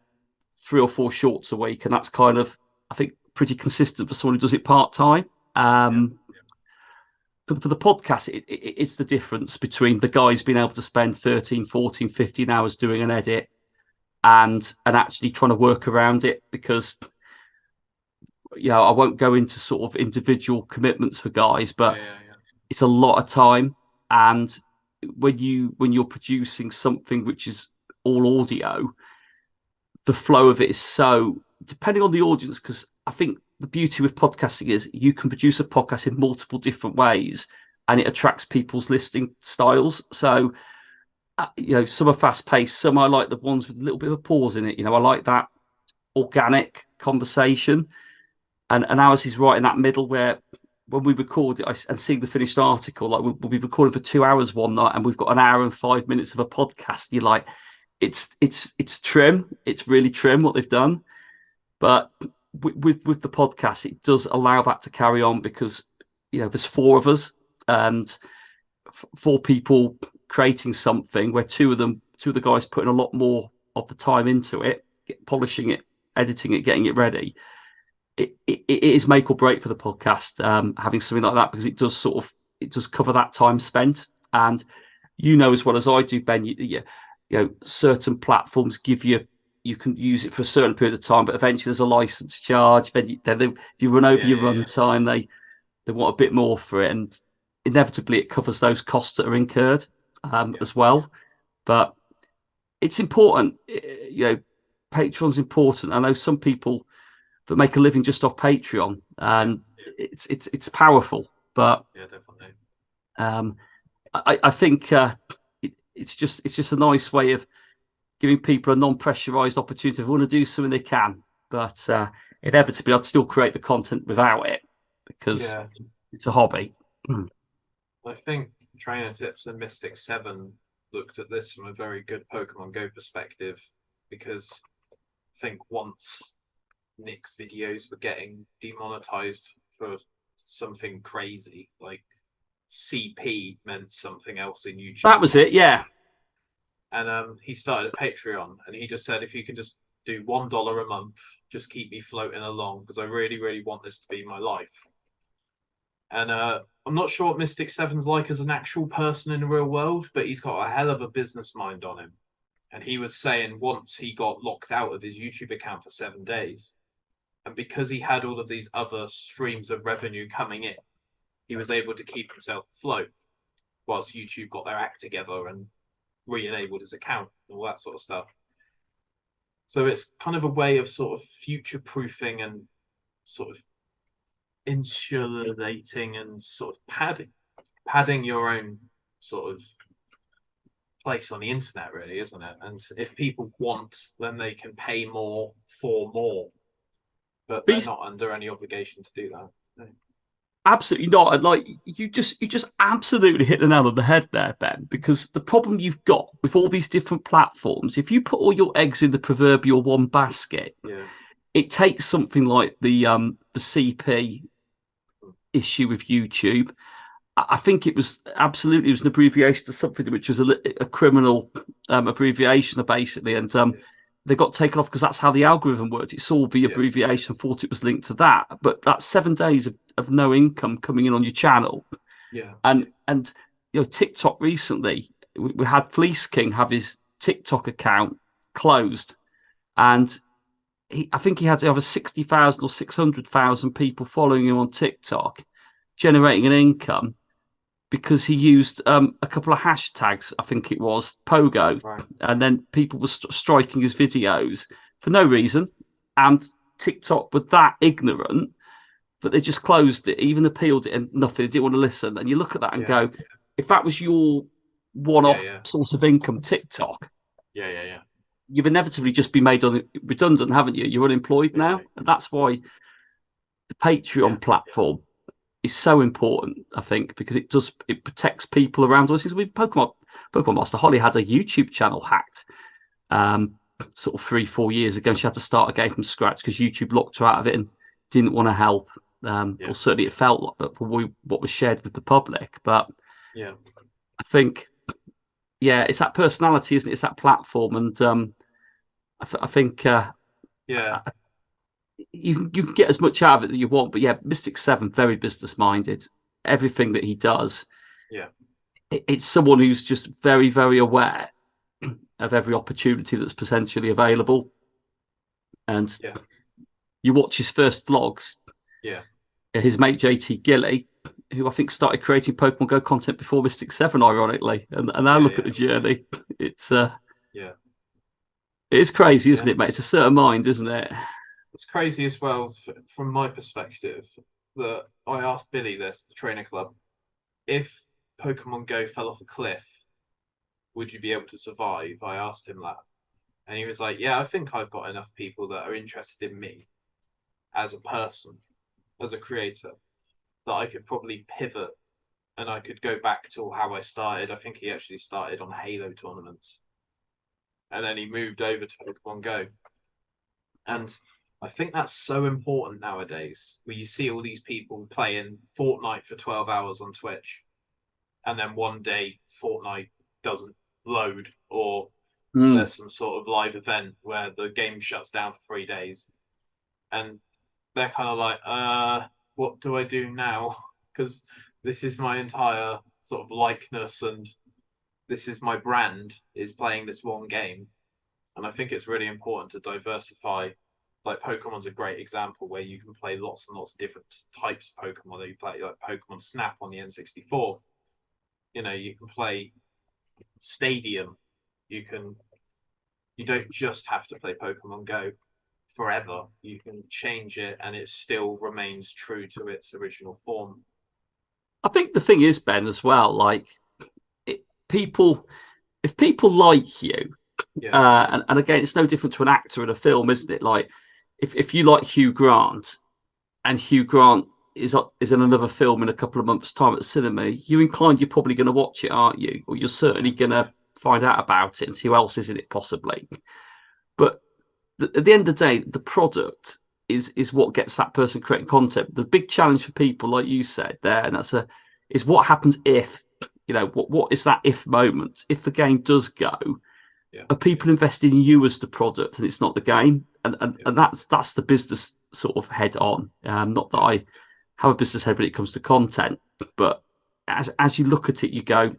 3 or 4 shorts a week, and that's kind of, I think, pretty consistent for someone who does it part time. For the podcast, it's the difference between the guys being able to spend 13, 14, 15 hours doing an edit and actually trying to work around it, because I won't go into sort of individual commitments for guys, but it's a lot of time. And when you're producing something which is all audio, the flow of it is so depending on the audience, because I think the beauty with podcasting is you can produce a podcast in multiple different ways and it attracts people's listening styles. So, some are fast paced, some I like the ones with a little bit of a pause in it. I like that organic conversation. And ours is right in that middle where when we record it and see the finished article, like we'll be recording for 2 hours one night and we've got an hour and 5 minutes of a podcast. You're like, it's trim. It's really trim what they've done. But with the podcast, it does allow that to carry on because, there's 4 of us and 4 people creating something where 2 of the guys putting a lot more of the time into it, polishing it, editing it, getting it ready. It is make or break for the podcast, having something like that, because it does cover that time spent. And as well as I do, Ben, certain platforms give you can use it for a certain period of time, but eventually there's a license charge. Then if you run over your run time, they want a bit more for it, and inevitably it covers those costs that are incurred as well. But it's important. Patreon's important. I know some people that make a living just off Patreon, and it's powerful. But definitely. I think it's just a nice way of giving people a non-pressurized opportunity. If they want to do something, they can. But inevitably, I'd still create the content without it because it's a hobby. I think Trainer Tips and Mystic 7 looked at this from a very good Pokemon Go perspective, because I think once Nick's videos were getting demonetized for something crazy, like CP meant something else in YouTube. That was it, yeah. And he started a Patreon, and he just said, if you can just do $1 a month, just keep me floating along, because I really, really want this to be my life. And I'm not sure what Mystic 7's like as an actual person in the real world, but he's got a hell of a business mind on him. And he was saying once he got locked out of his YouTube account for 7 days, and because he had all of these other streams of revenue coming in, he was able to keep himself afloat whilst YouTube got their act together and re-enabled his account and all that sort of stuff. So it's kind of a way of sort of future-proofing and sort of insulating and sort of padding your own sort of place on the internet, really, isn't it? And if people want, then they can pay more for more, but they're not under any obligation to do that. No. Absolutely not. And like you just absolutely hit the nail on the head there, Ben, because the problem you've got with all these different platforms, if you put all your eggs in the proverbial one basket, it takes something like the CP issue with YouTube. I think it was an abbreviation to something which was a criminal abbreviation, basically, and they got taken off because that's how the algorithm worked. It saw the abbreviation, thought it was linked to that, but that's 7 days of no income coming in on your channel. And TikTok recently, we had Fleece King have his TikTok account closed, and I think he had over 60,000 or 600,000 people following him on TikTok, generating an income because he used a couple of hashtags. I think it was Pogo, and then people were striking his videos for no reason, and TikTok were that ignorant that they just closed it, even appealed it, and nothing. They didn't want to listen. And you look at that and go, if that was your one-off source of income, TikTok, you've inevitably just been made redundant, haven't you? You're unemployed now, and that's why the Patreon platform is so important, I think, because it protects people around us. With Pokemon Master Holly had a YouTube channel hacked sort of 3-4 years ago. She had to start again from scratch because YouTube locked her out of it and didn't want to help. Or certainly it felt like what was shared with the public. But I think, it's that personality, isn't it? It's that platform, and I think you can get as much out of it that you want. But Mystic 7, very business minded. Everything that he does, it's someone who's just very, very aware of every opportunity that's potentially available. And you watch his first vlogs, Yeah. His mate JT Gilly, who I think started creating Pokemon Go content before Mystic 7, ironically. And now look at the journey. It's yeah. It is crazy, isn't it, mate? It's a certain mind, isn't it? It's crazy as well, from my perspective, that I asked Billy this, the trainer club, if Pokemon Go fell off a cliff, would you be able to survive? I asked him that. And he was like, yeah, I think I've got enough people that are interested in me as a person, as a creator, that I could probably pivot and I could go back to how I started. I think he actually started on Halo tournaments. And then he moved over to Pokemon Go. And I think that's so important nowadays, where you see all these people playing Fortnite for 12 hours on Twitch, and then one day Fortnite doesn't load, or there's some sort of live event where the game shuts down for 3 days. And they're kind of like, what do I do now? Because this is my entire sort of likeness, and this is my brand, is playing this one game. And I think it's really important to diversify. Like Pokemon's a great example where you can play lots and lots of different types of Pokemon. You play like Pokemon Snap on the N64. You know, you can play Stadium. You don't just have to play Pokemon Go forever. You can change it and it still remains true to its original form. I think the thing is, Ben, as well, like if people like you, and again, it's no different to an actor in a film, isn't it? Like if you like Hugh Grant, and Hugh Grant is in another film in a couple of months' time at the cinema, you're inclined, you're probably going to watch it, aren't you? Or you're certainly going to find out about it and see who else is in it, possibly. But at the end of the day, the product is what gets that person creating content. The big challenge for people, like you said there, and is what happens if, what is that if moment? If the game does go, are people investing in you as the product and it's not the game? And that's the business sort of head on. Not that I have a business head when it comes to content, but as you look at it, you go,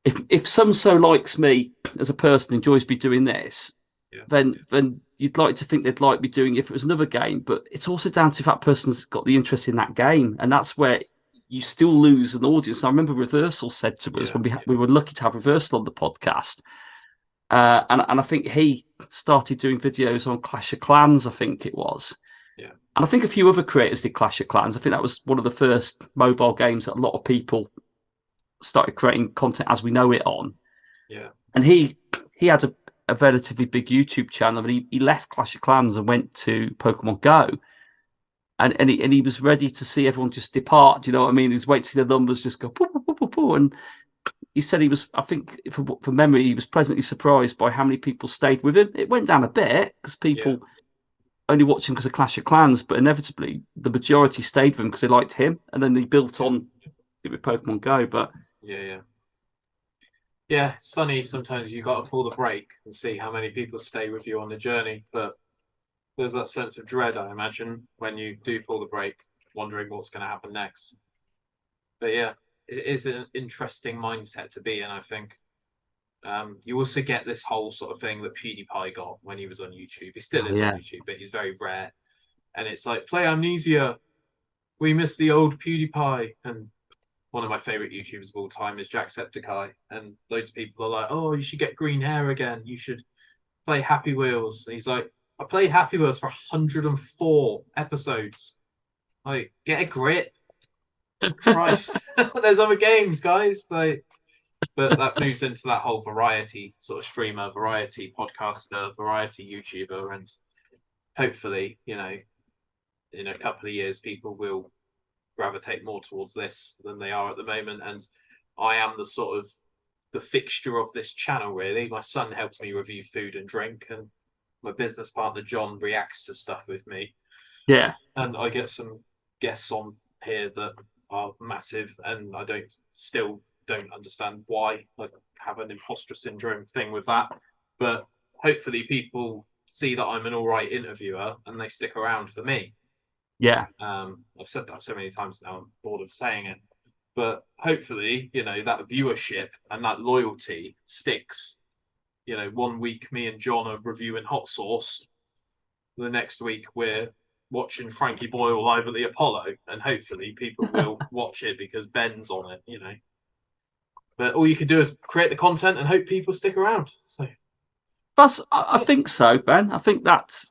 if so likes me as a person, enjoys me doing this, then you'd like to think they'd like me doing it if it was another game. But it's also down to if that person's got the interest in that game, and that's where you still lose an audience. I remember Reversal said to us when we were lucky to have Reversal on the podcast, and I think he started doing videos on Clash of Clans, I think it was. And I think a few other creators did Clash of Clans. I think that was one of the first mobile games that a lot of people started creating content as we know it on. And he had a relatively big YouTube channel, and he left Clash of Clans and went to Pokemon Go. And he was ready to see everyone just depart. Do you know what I mean? He was waiting to see the numbers just go poo, poo, poo, poo, poo. And he said he was, I think, from memory, he was pleasantly surprised by how many people stayed with him. It went down a bit because people only watched him because of Clash of Clans, but inevitably the majority stayed with him because they liked him, and then they built on it with Pokemon Go. But it's funny. Sometimes you got to pull the brake and see how many people stay with you on the journey. But there's that sense of dread, I imagine, when you do pull the brake, wondering what's going to happen next. But it is an interesting mindset to be in, I think. You also get this whole sort of thing that PewDiePie got when he was on YouTube. He still is on YouTube, but he's very rare. And it's like, play Amnesia. We miss the old PewDiePie. And one of my favorite YouTubers of all time is Jacksepticeye. And loads of people are like, oh, you should get green hair again. You should play Happy Wheels. And he's like, I played Happy Wheels for 104 episodes. Like, get a grip. Christ. There's other games, guys. Like, but that moves into that whole variety sort of streamer, variety podcaster, variety YouTuber, and hopefully, in a couple of years, people will gravitate more towards this than they are at the moment. And I am the sort of the fixture of this channel, really. My son helps me review food and drink, and my business partner John reacts to stuff with me. And I get some guests on here that are massive, and I still don't understand why. I have an imposter syndrome thing with that, but hopefully people see that I'm an all right interviewer and they stick around for me. I've said that so many times now, I'm bored of saying it, but hopefully that viewership and that loyalty sticks. 1 week me and John are reviewing hot sauce, the next week we're watching Frankie Boyle live at the Apollo, and hopefully people will watch it because Ben's on it, But all you can do is create the content and hope people stick around. So I think so, Ben. I think that's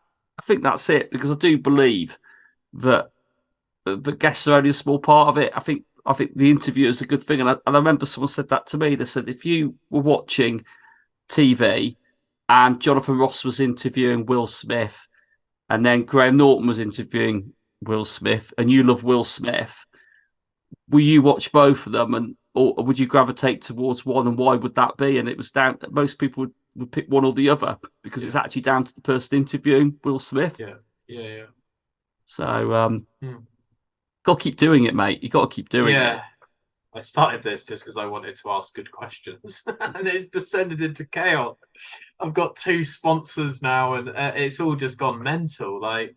it, because I do believe that the guests are only a small part of it. I think the interview is a good thing, and I remember someone said that to me. They said if you were watching TV and Jonathan Ross was interviewing Will Smith, and then Graham Norton was interviewing Will Smith, and you love Will Smith, will you watch both of them, or would you gravitate towards one, and why would that be? And it was down. Most people would pick one or the other, because it's actually down to the person interviewing Will Smith. Yeah. So, got to keep doing it, mate. You got to keep doing it. I started this just because I wanted to ask good questions, and it's descended into chaos. I've got 2 sponsors now, and it's all just gone mental. Like,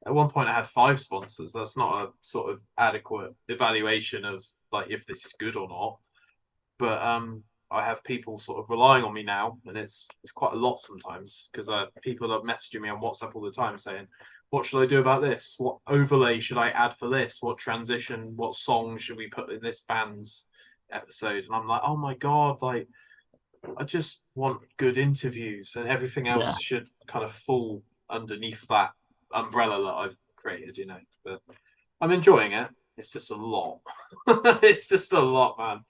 at one point, I had 5 sponsors. That's not a sort of adequate evaluation of like if this is good or not. But I have people sort of relying on me now, and it's quite a lot sometimes, because people are messaging me on WhatsApp all the time saying, what should I do about this? What overlay should I add for this? What transition, what song should we put in this band's episode? And I'm like, oh my God, like, I just want good interviews, and everything else should kind of fall underneath that umbrella that I've created, But I'm enjoying it. It's just a lot. It's just a lot, man.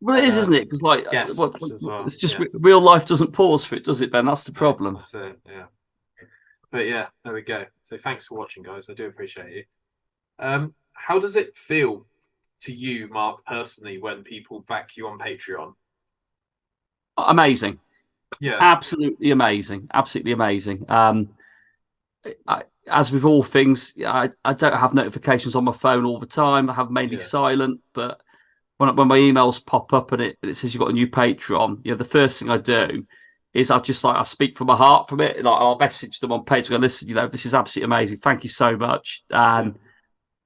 Well, it is, isn't it? Because it's just real life doesn't pause for it, does it, Ben? That's the problem. That's it, yeah. But yeah, there we go. So thanks for watching, guys. I do appreciate you. How does it feel to you, Mark, personally, when people back you on Patreon? Amazing. Yeah. Absolutely amazing. Absolutely amazing. As with all things, I don't have notifications on my phone all the time. I have mainly silent, but when my emails pop up and it says you've got a new Patreon, the first thing I do is I speak from my heart from it. Like, I'll message them on Patreon, go, listen, this is absolutely amazing. Thank you so much. And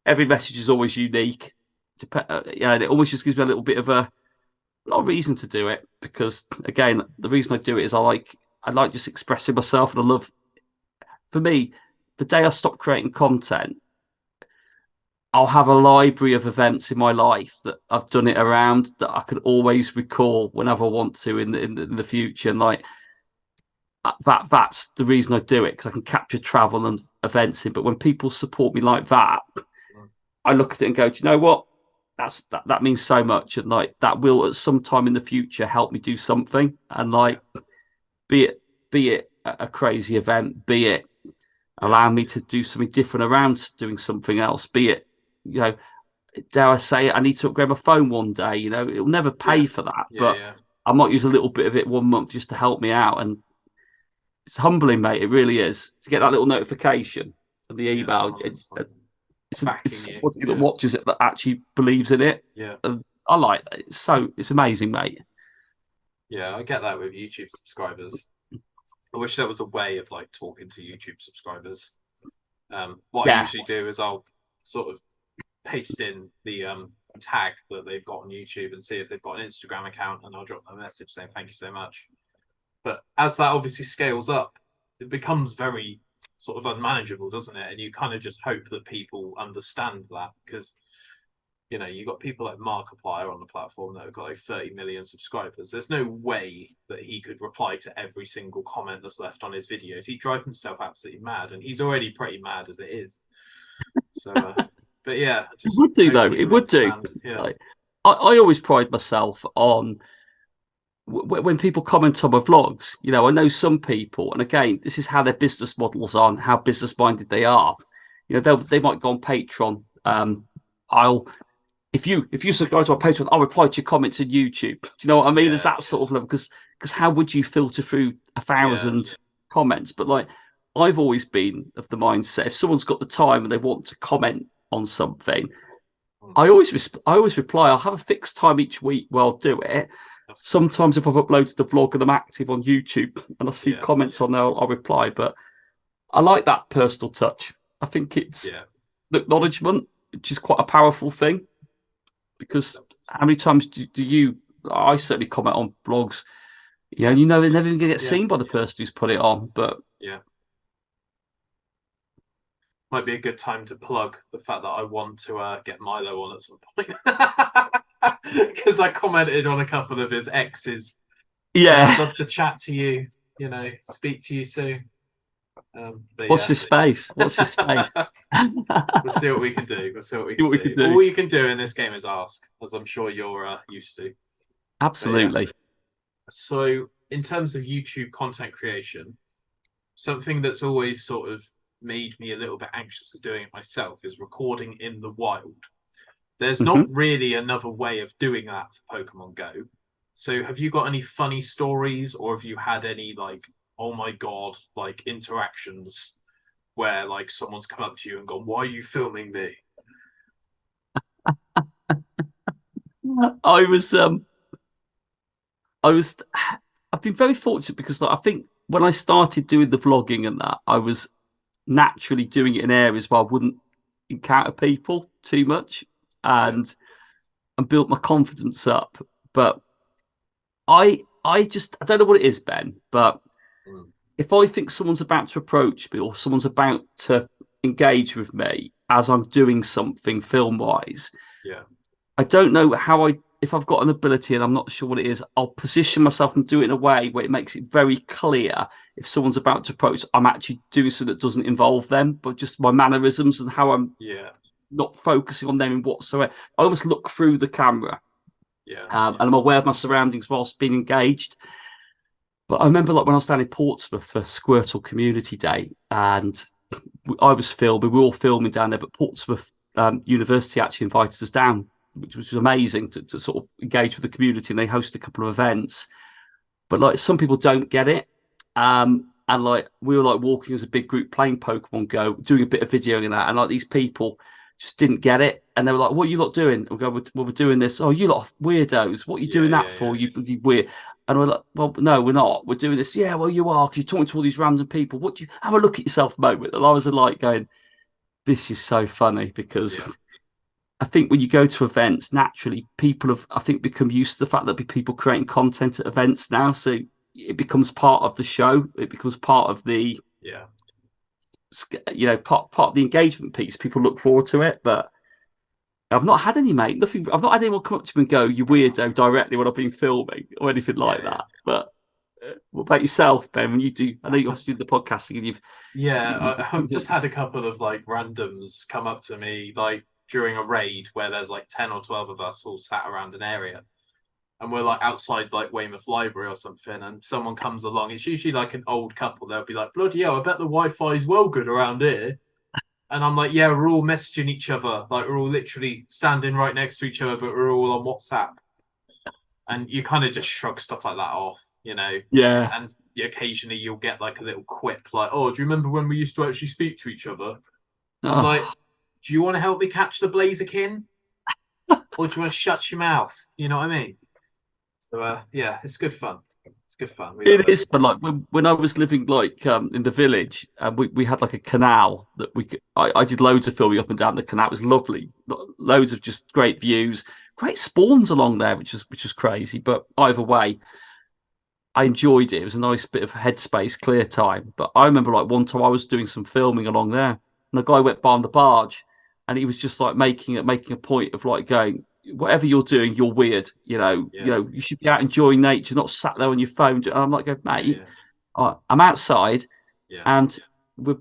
every message is always unique. It almost just gives me a little bit of not a reason to do it, because again, the reason I do it is I like just expressing myself, and I love, for me, the day I stop creating content, I'll have a library of events in my life that I've done it around that I can always recall whenever I want to in the future. And like that's the reason I do it, because I can capture travel and events in. But when people support me like that, I look at it and go, do you know what? That means so much. And like, that will at some time in the future help me do something. And like, be it a crazy event, be it allow me to do something different around doing something else, be it, dare I say it, I need to upgrade my phone one day, it'll never pay for that, but I might use a little bit of it one month just to help me out. And it's humbling, mate. It really is, to get that little notification of the email. It's somebody that watches it that actually believes in it. I like that. It's amazing, mate. Yeah, I get that with YouTube subscribers. I wish there was a way of like talking to YouTube subscribers. What I usually do is I'll sort of paste in the tag that they've got on YouTube and see if they've got an Instagram account, and I'll drop them a message saying thank you so much. But as that obviously scales up, it becomes very sort of unmanageable, doesn't it? And you kind of just hope that people understand that, because you've got people like Markiplier on the platform that have got like 30 million subscribers. There's no way that he could reply to every single comment that's left on his videos. He'd drive himself absolutely mad, and he's already pretty mad as it is. So, but yeah, it would do though. It would do. Yeah. Like, I always pride myself on when people comment on my vlogs. I know some people, and again, this is how their business models are, and how business minded they are. They might go on Patreon. If you subscribe to my Patreon, I'll reply to your comments on YouTube. Do you know what I mean? It's that sort of level, because how would you filter through 1,000 comments? But like, I've always been of the mindset, if someone's got the time and they want to comment on something, I always reply. I'll have a fixed time each week where I'll do it. Sometimes if I've uploaded the vlog and I'm active on YouTube and I see comments on there, I'll reply. But I like that personal touch. I think it's the acknowledgement, which is quite a powerful thing. Because how many times do you? I certainly comment on vlogs, they're never even going to get seen by the person who's put it on. But might be a good time to plug the fact that I want to get Milo on at some point. Because I commented on a couple of his exes. Yeah. I'd love to chat to you, speak to you soon. What's his space? What's his space? We'll see what we can do. All you can do in this game is ask, as I'm sure you're used to. Absolutely. So, in terms of YouTube content creation, something that's always sort of made me a little bit anxious of doing it myself is recording in the wild. There's not really another way of doing that for Pokemon Go. So have you got any funny stories, or have you had any like, oh my god, like interactions where like someone's come up to you and gone, "Why are you filming me?" I've been very fortunate because like, I think when I started doing the vlogging and that, I was naturally doing it in areas where I wouldn't encounter people too much and built my confidence up. But I don't know what it is, Ben, but if I think someone's about to approach me or someone's about to engage with me as I'm doing something film-wise, I don't know if I've got an ability and I'm not sure what it is, I'll position myself and do it in a way where it makes it very clear if someone's about to approach, I'm actually doing something that doesn't involve them, but just my mannerisms and how I'm not focusing on them in whatsoever. I almost look through the camera. And I'm aware of my surroundings whilst being engaged. But I remember like when I was down in Portsmouth for Squirtle Community Day, and I was filming, we were all filming down there, but Portsmouth University actually invited us down, which was amazing to sort of engage with the community, and they hosted a couple of events. But like some people don't get it. And like we were like walking as a big group playing Pokemon Go, doing a bit of videoing and that, and like these people just didn't get it, and they were like, "What are you lot doing?" And we go, "Well, we're doing this." "Oh, you lot weirdos! What are you doing that for? You weird." And we're like, "Well, no, we're not. We're doing this." "Yeah, well, you are, because you're talking to all these random people. What do you have a look at yourself moment?" And I was like, going, "This is so funny," because I think when you go to events, naturally, people have, I think, become used to the fact that there be people creating content at events now, so it becomes part of the show. It becomes part of the part of the engagement piece. People look forward to it, but I've not had any, mate. Nothing. I've not had anyone come up to me and go, "You weirdo," directly when I've been filming or anything like that. But what about yourself, Ben? When you do, I know you obviously do the podcasting, and I've just had a couple of like randoms come up to me like during a raid where there's like 10 or 12 of us all sat around an area. And we're like outside like Weymouth Library or something, and someone comes along. It's usually like an old couple. They'll be like, "Bloody hell, I bet the Wi-Fi is well good around here." And I'm like, "Yeah, we're all messaging each other. Like we're all literally standing right next to each other, but we're all on WhatsApp." And you kind of just shrug stuff like that off, Yeah. And occasionally you'll get like a little quip like, "Oh, do you remember when we used to actually speak to each other?" I'm like, "Do you want to help me catch the Blaziken? Or do you want to shut your mouth?" You know what I mean? So it's good fun. It's good fun. It is, but like when I was living like in the village, we had like a canal that I did loads of filming up and down the canal. It was lovely, loads of just great views, great spawns along there, which was crazy. But either way, I enjoyed it. It was a nice bit of headspace, clear time. But I remember like one time I was doing some filming along there, and a guy went by on the barge, and he was just like making a point of like going, "Whatever you're doing, you're weird. You should be out enjoying nature, not sat there on your phone." And I'm like, "Mate, I'm outside, and we're,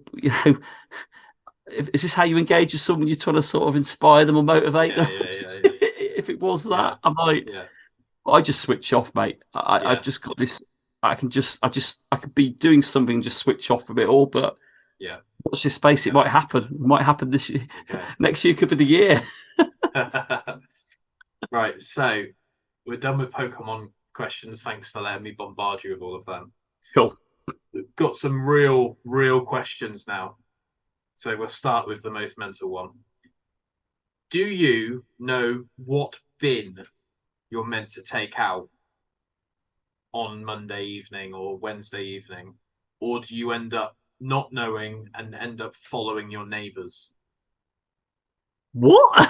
is this how you engage with someone? You're trying to sort of inspire them or motivate them?" If it was that, I'm like, I just switch off, mate. I've just got this. I can be doing something and just switch off from it all. But watch this space. It might happen. It might happen this year. Next year could be the year. Right, so we're done with Pokemon questions. Thanks for letting me bombard you with all of them. Cool. We've got some real questions now. So we'll start with the most mental one. Do you know what bin you're meant to take out on Monday evening or Wednesday evening? Or do you end up not knowing and end up following your neighbours? What?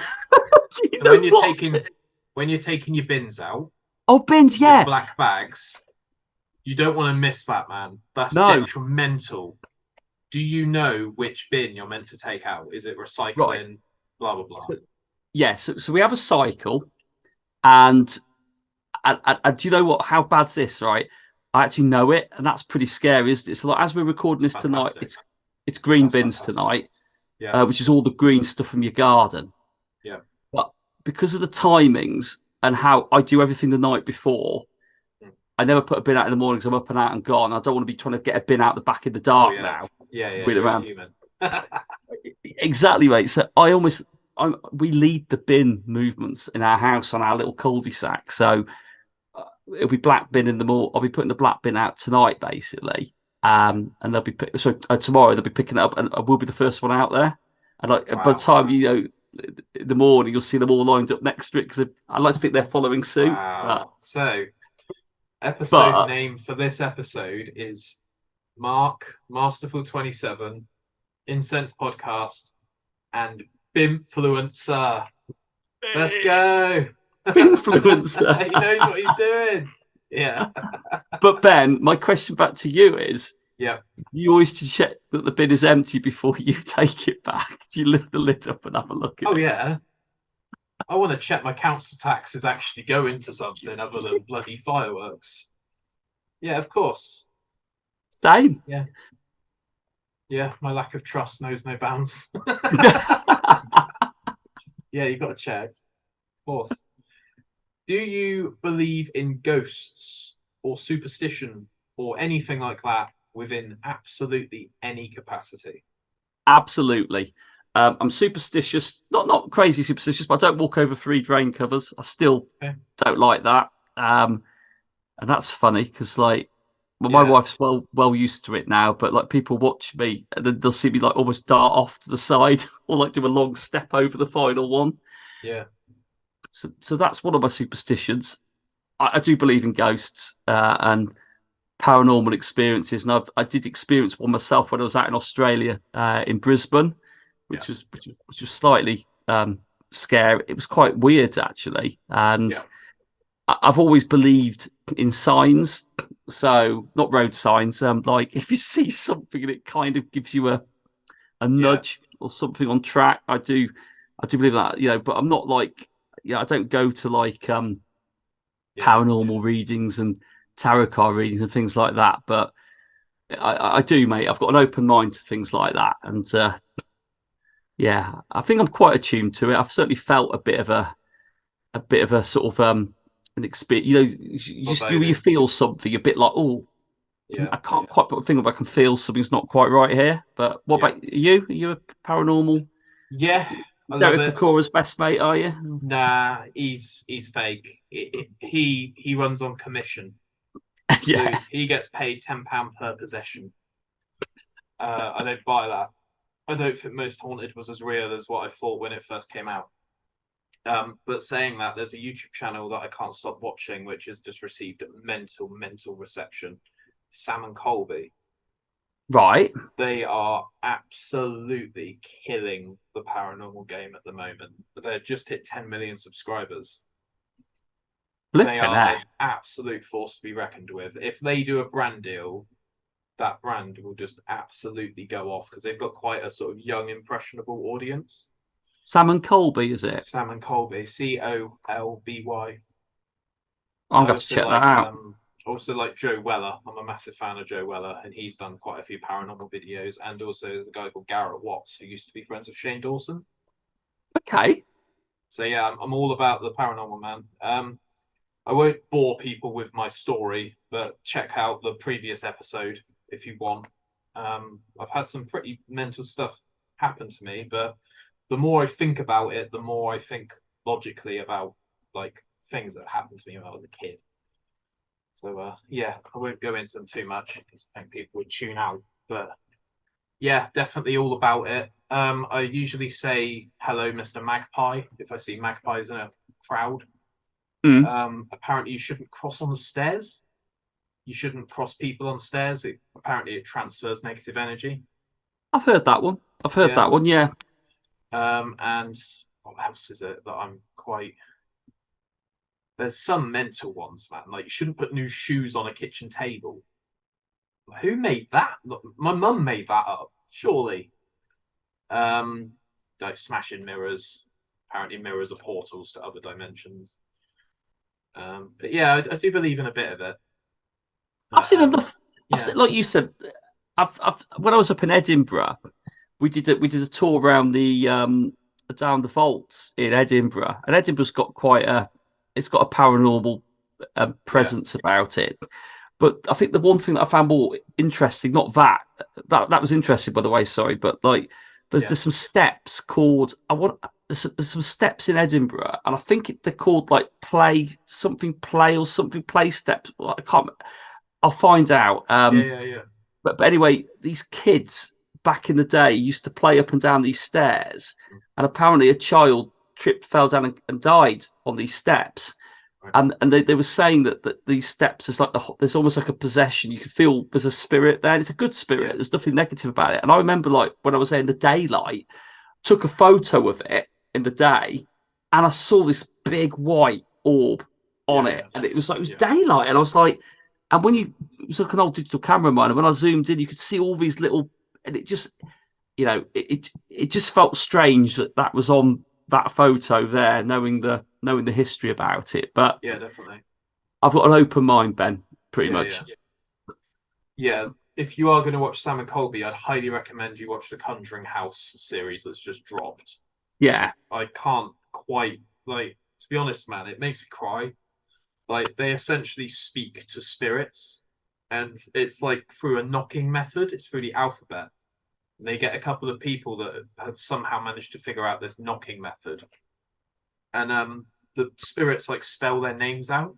When you're taking your bins out, bins, your black bags, you don't want to miss that, man. That's detrimental Do you know which bin you're meant to take out? Is it recycling? Blah blah blah. So we have a cycle, and do you know what? How bad's this? Right, I actually know it, and that's pretty scary, isn't it? So like, as we're recording this tonight, it's green bins tonight, which is all the green stuff from your garden. Yeah. But because of the timings and how I do everything the night before, I never put a bin out in the morning because I'm up and out and gone. I don't want to be trying to get a bin out the back in the dark now. Yeah. Wheel around. Human. Exactly, mate. So we lead the bin movements in our house on our little cul-de-sac. So it'll be black bin in the morning. I'll be putting the black bin out tonight, basically. And they'll be tomorrow they'll be picking it up, and I will be the first one out there. And by the time in the morning, you'll see them all lined up next to it because I like to think they're following suit. Wow. So, episode name for this episode is Mark Masterful 27, Incensed Podcast, and Bimfluencer. Let's go. Bimfluencer. He knows what he's doing. Yeah. But Ben, my question back to you is: you always check that the bin is empty before you take it back. Do you lift the lid up and have a look at it? Oh yeah. I want to check my council tax is actually going to something other than bloody fireworks. Yeah, of course. Same. Yeah. Yeah, my lack of trust knows no bounds. Yeah, you've got to check. Of course. Do you believe in ghosts or superstition or anything like that within absolutely any capacity? Absolutely. I'm superstitious, not crazy superstitious, but I don't walk over 3 drain covers. I still don't like that. And that's funny because my wife's well used to it now, but like people watch me and then they'll see me like almost dart off to the side or like do a long step over the final one. Yeah. So that's one of my superstitions. I do believe in ghosts and paranormal experiences, and I did experience one myself when I was out in Australia in Brisbane, which was slightly scary. It was quite weird actually, and I've always believed in signs. So not road signs. Like if you see something and it kind of gives you a nudge or something on track, I do believe that. But I'm not like. I don't go to like paranormal readings and tarot card readings and things like that. But I do, mate. I've got an open mind to things like that, and I think I'm quite attuned to it. I've certainly felt a bit of a sort of an experience. You feel something a bit like I can't quite put a finger, but I can feel something's not quite right here. But what about you? Are you a paranormal? Yeah. Derek Kokora's best mate, are you? Nah, he's fake. He runs on commission. Yeah. So he gets paid £10 per possession. I don't buy that. I don't think Most Haunted was as real as what I thought when it first came out. But saying that, there's a YouTube channel that I can't stop watching, which has just received a mental reception. Sam and Colby. Right. They are absolutely killing the paranormal game at the moment. They've just hit 10 million subscribers. They are an absolute force to be reckoned with. If they do a brand deal, that brand will just absolutely go off because they've got quite a sort of young, impressionable audience. Sam and Colby, is it? Sam and Colby, Colby. I'm going to check that out. Also, like Joe Weller, I'm a massive fan of Joe Weller, and he's done quite a few paranormal videos. And also, there's a guy called Garrett Watts who used to be friends with Shane Dawson. Okay. So yeah, I'm all about the paranormal, man. I won't bore people with my story, but check out the previous episode if you want. I've had some pretty mental stuff happen to me, but the more I think about it, the more I think logically about like things that happened to me when I was a kid. So, I won't go into them too much because I think people would tune out. But, yeah, definitely all about it. I usually say, hello, Mr. Magpie, if I see magpies in a crowd. Apparently, you shouldn't cross on the stairs. You shouldn't cross people on stairs. Apparently, it transfers negative energy. I've heard that one. Yeah. And what else is it that I'm quite... There's some mental ones, man. Like, you shouldn't put new shoes on a kitchen table. Who made that? My mum made that up. surely. Like smashing mirrors. Apparently, mirrors are portals to other dimensions. But yeah, I do believe in a bit of it. I've seen enough. Yeah. Like you said, I've when I was up in Edinburgh, we did a tour around the down the vaults in Edinburgh, and Edinburgh's got it's got a paranormal presence about it. But I think the one thing that I found more interesting, not that was interesting, by the way, sorry, but like there's some steps called there's some steps in Edinburgh, and I think they're called like play steps. Well, I can't. I'll find out. But anyway, these kids back in the day used to play up and down these stairs, and apparently a child tripped, fell down, and died on these steps. And they were saying that these steps is like there's almost like a possession. You can feel there's a spirit there. And it's a good spirit. There's nothing negative about it. And I remember like when I was there in the daylight, took a photo of it in the day, and I saw this big white orb on it, and it was daylight, and I was like, and when it was like an old digital camera of mine, and when I zoomed in, you could see all these little, and it just, it just felt strange that was on that photo there, knowing the history about it. But yeah, definitely, I've got an open mind, Ben. Pretty much. Yeah. If you are going to watch Sam and Colby, I'd highly recommend you watch the Conjuring House series that's just dropped. Yeah, I can't quite to be honest, man. It makes me cry. Like they essentially speak to spirits, and it's like through a knocking method. It's through the alphabet. They get a couple of people that have somehow managed to figure out this knocking method, and the spirits like spell their names out.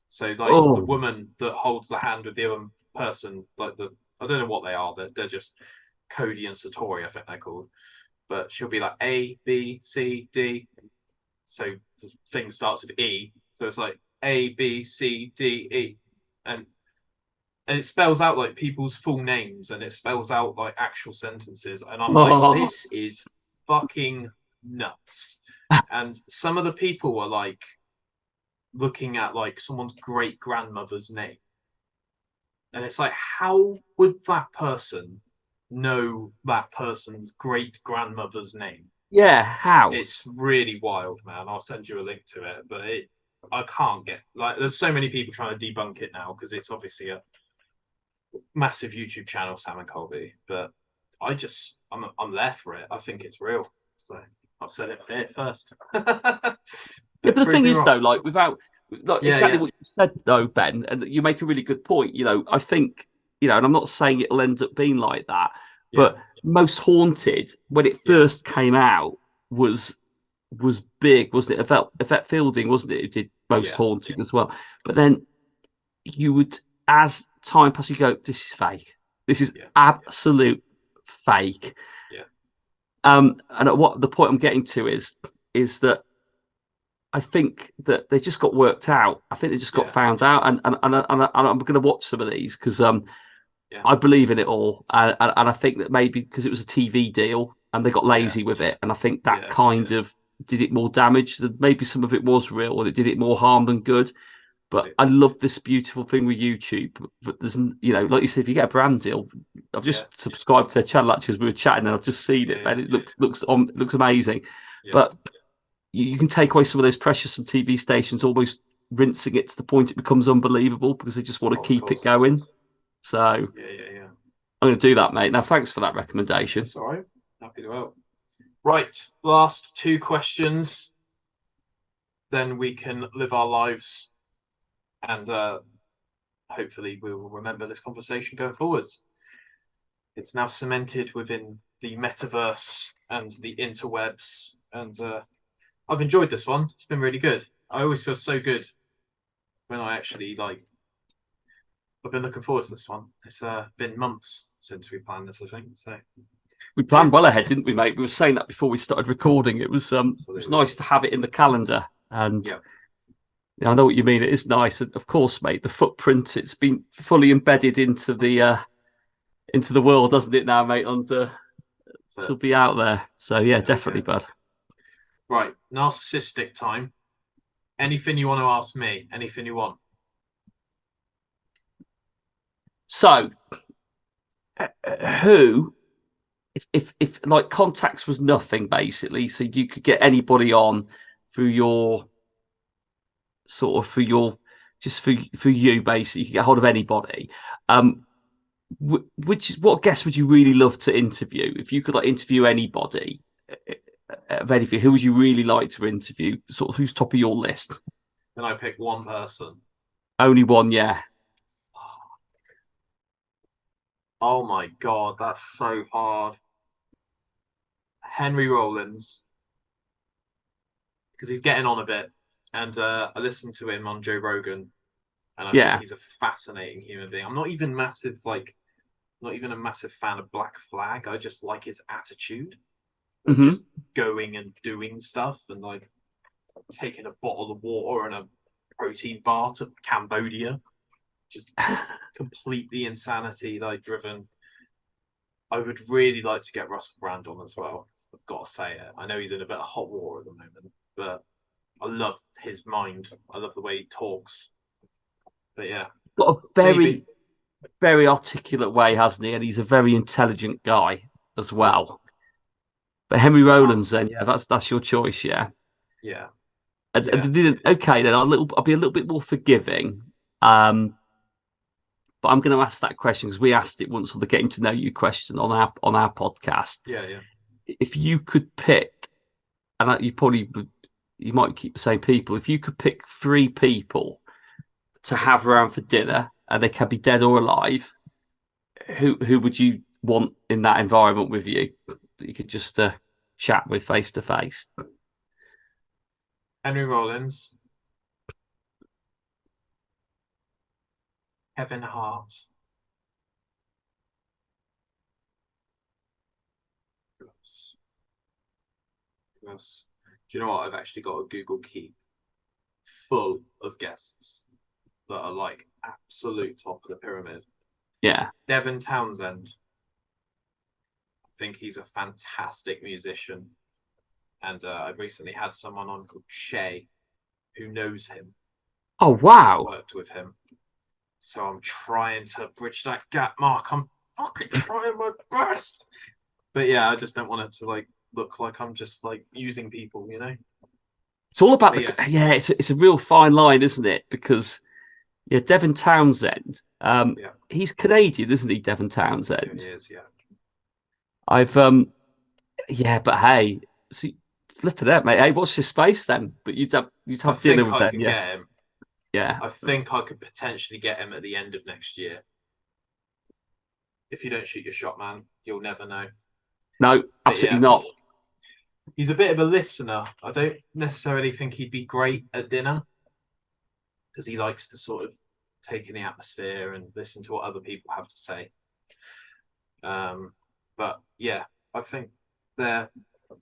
So like the woman that holds the hand of the other person, like I don't know what they are. They're just Cody and Satori, I think they're called. But she'll be like A, B, C, D. So the thing starts with E. So it's like A, B, C, D, E, and it spells out like people's full names, and it spells out like actual sentences, and I'm like, this is fucking nuts. And some of the people were like looking at like someone's great grandmother's name, and it's like, how would that person know that person's great grandmother's name? Yeah, how? It's really wild, man. I'll send you a link to it, but I can't get there's so many people trying to debunk it now because it's obviously a massive YouTube channel, Sam and Colby. But I'm there for it. I think it's real. So I've said it here first. But the thing is, though, like without what you said, though, Ben, and you make a really good point. I think and I'm not saying it'll end up being like that, but Most Haunted, when it first came out, was big, wasn't it? Yvette Fielding, wasn't it? It did Most Haunted as well. But then you would, as time passed, you go, this is fake. This is absolute fake. Yeah. And what the point I'm getting to is that I think that they just got worked out. I think they just got found out, and I'm going to watch some of these because I believe in it all, and I think that maybe because it was a TV deal and they got lazy with it, and I think that kind of did it more damage. Maybe some of it was real, and it did it more harm than good. But I love this beautiful thing with YouTube. But there's, like you said, if you get a brand deal, I've just subscribed to their channel actually as we were chatting, and I've just seen it, and it looks amazing. Yeah. But you can take away some of those pressures from TV stations, almost rinsing it to the point it becomes unbelievable because they just want to keep it going. So I'm going to do that, mate. Now, thanks for that recommendation. That's all right. Happy to help. Right, last two questions. Then we can live our lives, and hopefully we will remember this conversation going forwards. It's now cemented within the metaverse and the interwebs, and I've enjoyed this one. It's been really good. I always feel so good when I actually I've been looking forward to this one. It's been months since we planned this, I think. So we planned well ahead, didn't we, mate? We were saying that before we started recording. It was nice to have it in the calendar, and I know what you mean. It is nice, and of course, mate. The footprint, it's been fully embedded into the world, doesn't it? Now, mate, and it'll be out there. So definitely, bud. Right, narcissistic time. Anything you want to ask me? Anything you want? So, who if like contacts was nothing basically, so you could get anybody on through your sort of for your just for you basically, you can get hold of anybody. Which is what guest would you really love to interview if you could like interview anybody of anything? Who would you really like to interview? Sort of who's top of your list? Can I pick one person? Only one, yeah. Oh my god, that's so hard. Henry Rollins, because he's getting on a bit, and I listened to him on Joe Rogan, and I think he's a fascinating human being. I'm not even a massive fan of Black Flag. I just like his attitude of just going and doing stuff, and like taking a bottle of water and a protein bar to Cambodia, just completely insanity like driven. I would really like to get Russell Brand on as well. I've got to say it. I know he's in a bit of hot water at the moment, but I love his mind. I love the way he talks. But yeah, got a very articulate way, hasn't he? And he's a very intelligent guy as well. But Henry Rollins, then, yeah, that's your choice, yeah. Yeah. Okay, then I'll be a little bit more forgiving. But I'm going to ask that question because we asked it once on the getting to know you question on our podcast. Yeah. If you could pick, and you might keep the same people. If you could pick 3 people to have around for dinner, and they can be dead or alive, who would you want in that environment with you that you could just chat with face to face? Henry Rollins, Kevin Hart, yes. Do you know what? I've actually got a Google Keep full of guests that are like absolute top of the pyramid. Yeah. Devin Townsend. I think he's a fantastic musician. And I've recently had someone on called Shay who knows him. Oh, wow. Worked with him. So I'm trying to bridge that gap, Mark. I'm fucking trying my best. But yeah, I just don't want it to like look like I'm just like using people, you know? It's all about it's a real fine line, isn't it? Because Devin Townsend, he's Canadian, isn't he, Devin Townsend? He is, yeah. But hey, see, flipping out, mate. Hey, what's your space then? But you'd have dinner with them, get him. Yeah. I think I could potentially get him at the end of next year. If you don't shoot your shot, man, you'll never know. No, absolutely not. He's a bit of a listener. I don't necessarily think he'd be great at dinner because he likes to sort of take in the atmosphere and listen to what other people have to say. But yeah, I think they're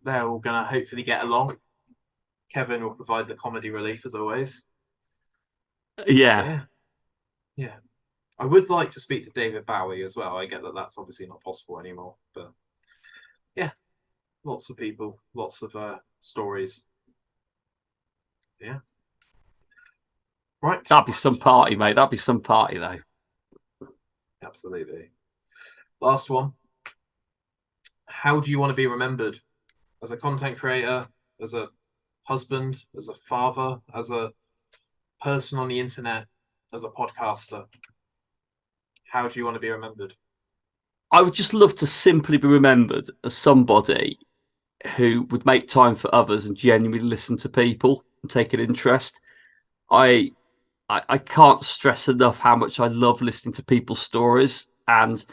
all going to hopefully get along. Kevin will provide the comedy relief as always. Yeah. I would like to speak to David Bowie as well. I get that that's obviously not possible anymore, but yeah, lots of people, lots of stories. Yeah. Right. That'd be some party, mate. That'd be some party, though. Absolutely. Last one. How do you want to be remembered? As a content creator, as a husband, as a father, as a person on the internet, as a podcaster? How do you want to be remembered? I would just love to simply be remembered as somebody who would make time for others and genuinely listen to people and take an interest. I can't stress enough how much I love listening to people's stories, and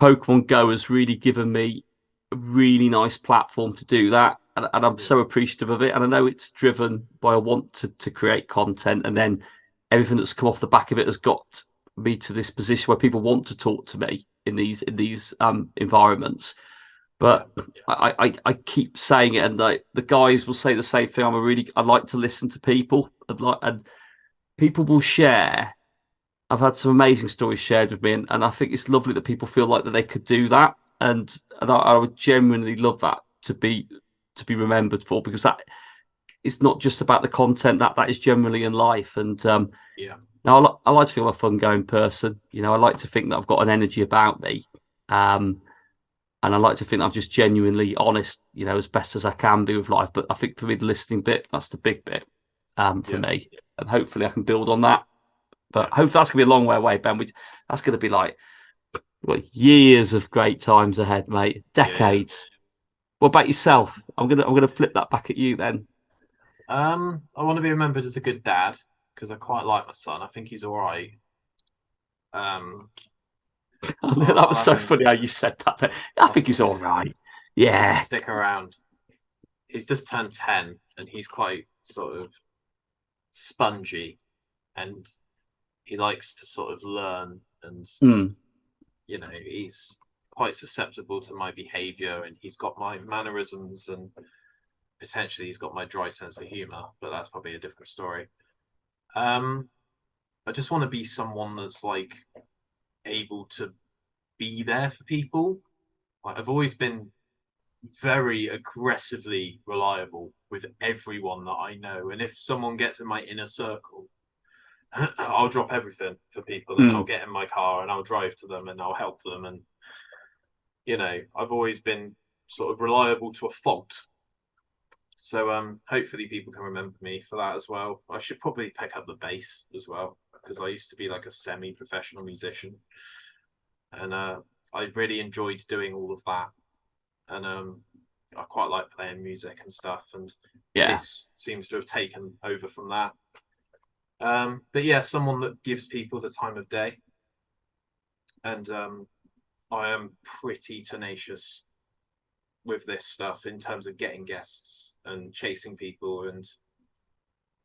Pokemon Go has really given me a really nice platform to do that, and I'm so appreciative of it. And I know it's driven by a want to create content, and then everything that's come off the back of it has got me to this position where people want to talk to me in these environments. But I keep saying it, and the guys will say the same thing. I like to listen to people, and people will share. I've had some amazing stories shared with me, and I think it's lovely that people feel like that they could do that, and I would genuinely love that to be remembered for, because that it's not just about the content, that is generally in life. And now I like to feel I'm a fun going person. I like to think that I've got an energy about me. And I like to think I'm just genuinely honest, as best as I can be with life. But I think for me, the listening bit, that's the big bit for me. And hopefully I can build on that. But hopefully that's going to be a long way away, Ben. That's going to be like years of great times ahead, mate. Decades. Yeah. What about yourself? I'm gonna flip that back at you then. I want to be remembered as a good dad because I quite like my son. I think he's all right. That was so funny how you said that. I think he's all right. Yeah. Stick around. He's just turned 10 and he's quite sort of spongy and he likes to sort of learn and, he's quite susceptible to my behavior and he's got my mannerisms and potentially he's got my dry sense of humor, but that's probably a different story. I just want to be someone that's like able to be there for people. I've always been very aggressively reliable with everyone that I know, and if someone gets in my inner circle, I'll drop everything for people and I'll get in my car and I'll drive to them and I'll help them. And I've always been sort of reliable to a fault. So hopefully people can remember me for that as well. I should probably pick up the bass as well because I used to be like a semi-professional musician. And I really enjoyed doing all of that. And I quite like playing music and stuff. And this seems to have taken over from that. But yeah, someone that gives people the time of day. And I am pretty tenacious with this stuff in terms of getting guests and chasing people and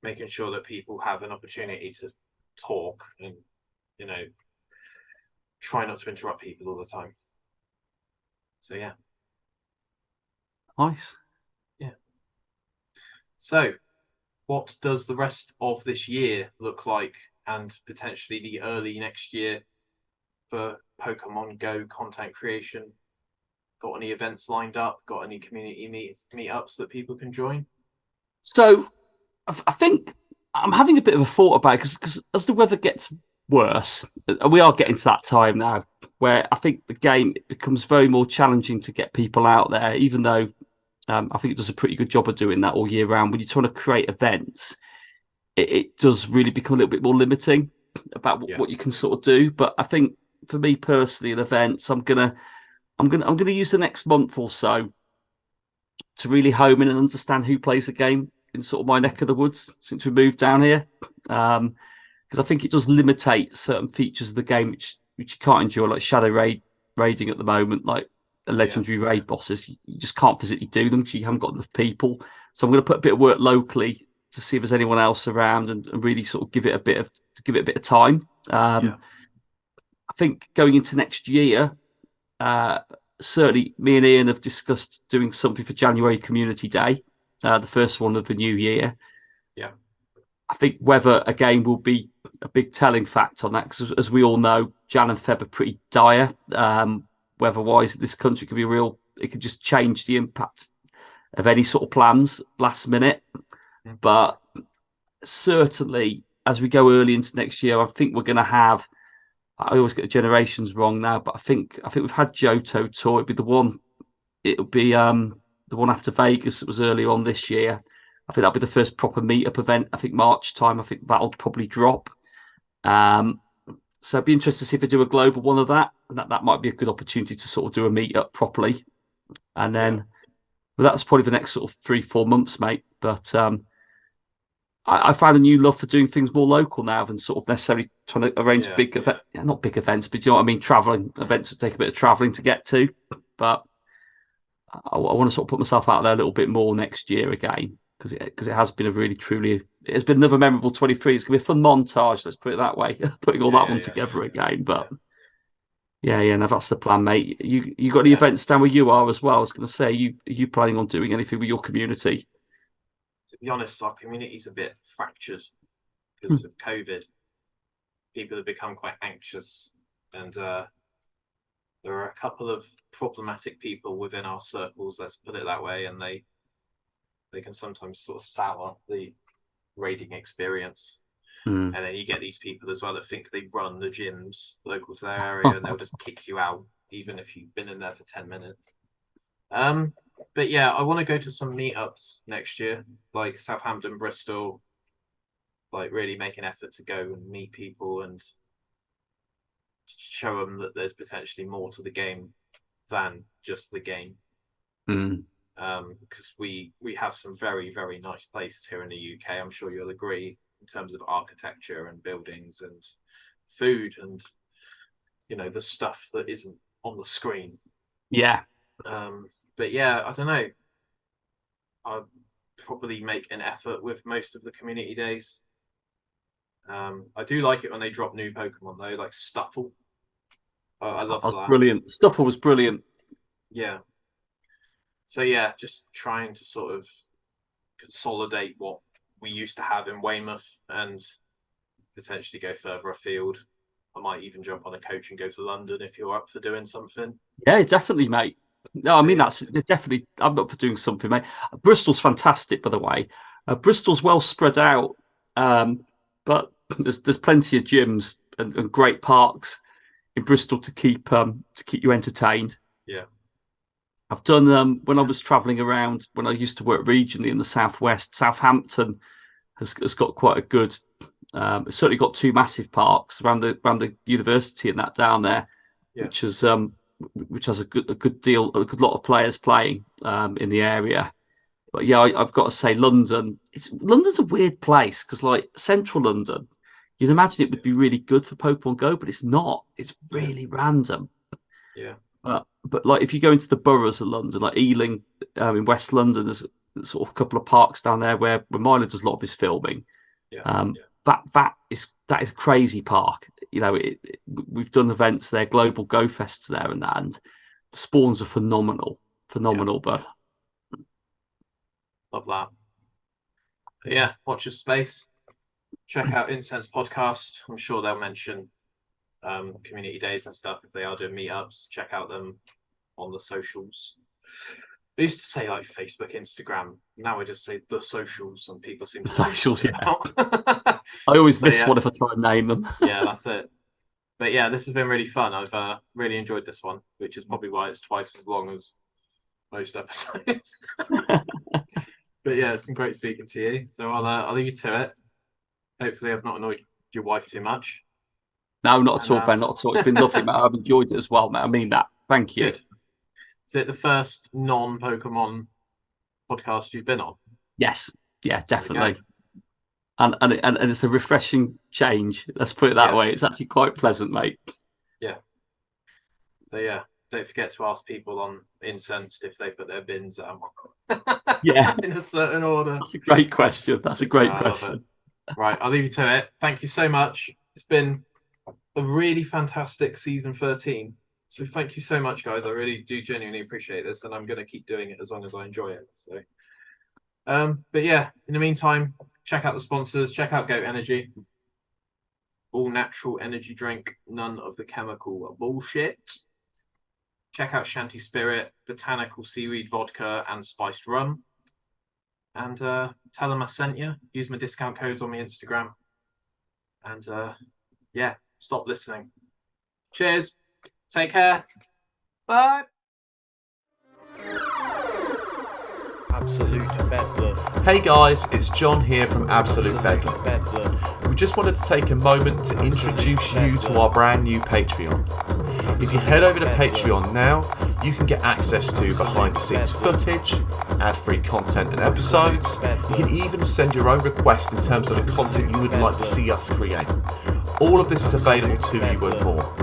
making sure that people have an opportunity to talk and, try not to interrupt people all the time. So, yeah. Nice. Yeah. So, what does the rest of this year look like and potentially the early next year for Pokemon Go content creation? Got any events lined up? Got any community meetups that people can join? So, I think I'm having a bit of a thought about it because as the weather gets worse, and we are getting to that time now where I think the game becomes very more challenging to get people out there, even though I think it does a pretty good job of doing that all year round. When you're trying to create events, it does really become a little bit more limiting about what you can sort of do. But I think for me personally, in events, I'm gonna use the next month or so to really home in and understand who plays the game in sort of my neck of the woods since we moved down here. Because I think it does limitate certain features of the game which you can't enjoy, like shadow raiding at the moment, like legendary raid bosses. You just can't physically do them because you haven't got enough people. So I'm going to put a bit of work locally to see if there's anyone else around and really sort of give it a bit of time. I think going into next year, certainly me and Ian have discussed doing something for January Community Day, the first one of the new year. Yeah. I think weather, again, will be a big telling factor on that because, as we all know, Jan and Feb are pretty dire. Weather-wise, this country can be it could just change the impact of any sort of plans last minute. But certainly, as we go early into next year, I think we're going to have, I always get the generations wrong now, but I think we've had Johto Tour. It'll be the one after Vegas that was earlier on this year. I think that'll be the first proper meetup event. I think March time, I think that'll probably drop. So I'd be interested to see if they do a global one of that. And that might be a good opportunity to sort of do a meetup properly. And then that's probably the next sort of 3-4 months, mate. But I found a new love for doing things more local now than sort of necessarily trying to arrange big events. Not big events, but you know what I mean? Traveling events would take a bit of traveling to get to. But I want to sort of put myself out there a little bit more next year again. Because it has been it's been another memorable 23. It's going to be a fun montage, let's put it that way, putting all that one together again. But no, that's the plan, mate. You got any events down where you are as well? I was going to say, are you planning on doing anything with your community? To be honest, our community's a bit fractured because of COVID. People have become quite anxious, and there are a couple of problematic people within our circles, let's put it that way, and they can sometimes sort of sour the raiding experience. And then you get these people as well that think they run the gyms local to their area and they'll just kick you out even if you've been in there for 10 minutes. But yeah, I want to go to some meetups next year, like Southampton, Bristol, like really make an effort to go and meet people and show them that there's potentially more to the game than just the game. Because we have some very, very nice places here in the UK. I'm sure you'll agree in terms of architecture and buildings and food and, you know, the stuff that isn't on the screen. Yeah. But yeah, I don't know. I'll probably make an effort with most of the community days. I do like it when they drop new Pokemon though, like Stuffle. I love that. Brilliant. Stuffle was brilliant. Yeah. So yeah, just trying to sort of consolidate what we used to have in Weymouth and potentially go further afield. I might even jump on a coach and go to London if you're up for doing something. Yeah, definitely, mate. No, I mean, that's definitely, I'm up for doing something, mate. Bristol's fantastic, by the way. Bristol's well spread out, but there's plenty of gyms and great parks in Bristol to keep you entertained. Yeah. I've done when I was travelling around when I used to work regionally in the southwest. Southampton has got quite a good. It's certainly got 2 massive parks around the university and that down there, which has a good lot of players playing in the area. But yeah, I've got to say London's a weird place because like central London, you'd imagine it would be really good for Pokemon Go, but it's not. It's really random. Yeah. But like if you go into the boroughs of London, like Ealing in West London, there's sort of a couple of parks down there where Milo does a lot of his filming. That is a crazy park. You know, we've done events there, global Go Fests there, and the spawns are phenomenal, bud. Love that. But yeah, watch your space. Check out Incensed podcast. I'm sure they'll mention community days and stuff if they are doing meetups. Check out them on the socials. I used to say like Facebook, Instagram. Now I just say the socials, and people seem to socials. Yeah, I always miss one if I try and name them. Yeah, that's it. But yeah, this has been really fun. I've really enjoyed this one, which is probably why it's twice as long as most episodes. But yeah, it's been great speaking to you. So I'll leave you to it. Hopefully, I've not annoyed your wife too much. No, not at all, Ben. Not at all. It's been lovely, mate. I've enjoyed it as well, mate. I mean that. Thank you. Good. Is it the first non-Pokemon podcast you've been on? Yes. Yeah, definitely. And it's a refreshing change. Let's put it that way. It's actually quite pleasant, mate. Yeah. So yeah, don't forget to ask people on Incensed if they put their bins out. Yeah. In a certain order. That's a great question. That's a great question. Right, I'll leave you to it. Thank you so much. It's been a really fantastic season 13. So thank you so much, guys. I really do genuinely appreciate this, and I'm going to keep doing it as long as I enjoy it. So, but yeah, in the meantime, check out the sponsors. Check out Goat Energy, all natural energy drink, none of the chemical bullshit. Check out Shanty Spirit, botanical seaweed vodka and spiced rum. And tell them I sent you. Use my discount codes on my Instagram. And yeah, stop listening. Cheers. Take care. Bye. Absolute Bedlam. Hey guys, it's John here from Absolute Bedlam. We just wanted to take a moment to introduce you to our brand new Patreon. If you head over to Patreon now, you can get access to behind the scenes footage, ad-free content and episodes. You can even send your own requests in terms of the content you would like to see us create. All of this is available to you and more.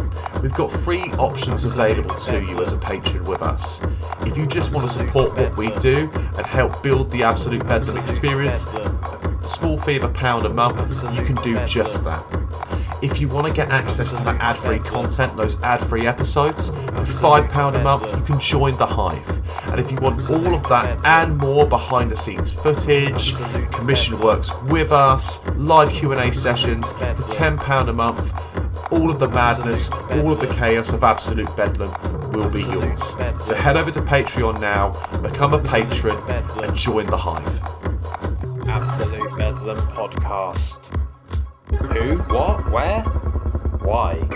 We've got free options available to you as a patron with us. If you just want to support what we do and help build the Absolute Bedlam experience, a small fee of £1 a month, you can do just that. If you want to get access to that ad-free content, those ad-free episodes, for £5 a month, you can join the Hive. And if you want all of that and more behind the scenes footage, commission works with us, live Q&A sessions, for £10 a month, all of the madness, all of the chaos of Absolute Bedlam will be yours. So head over to Patreon now, become a patron, and join the Hive. Absolute Bedlam podcast. Who? What? Where? Why?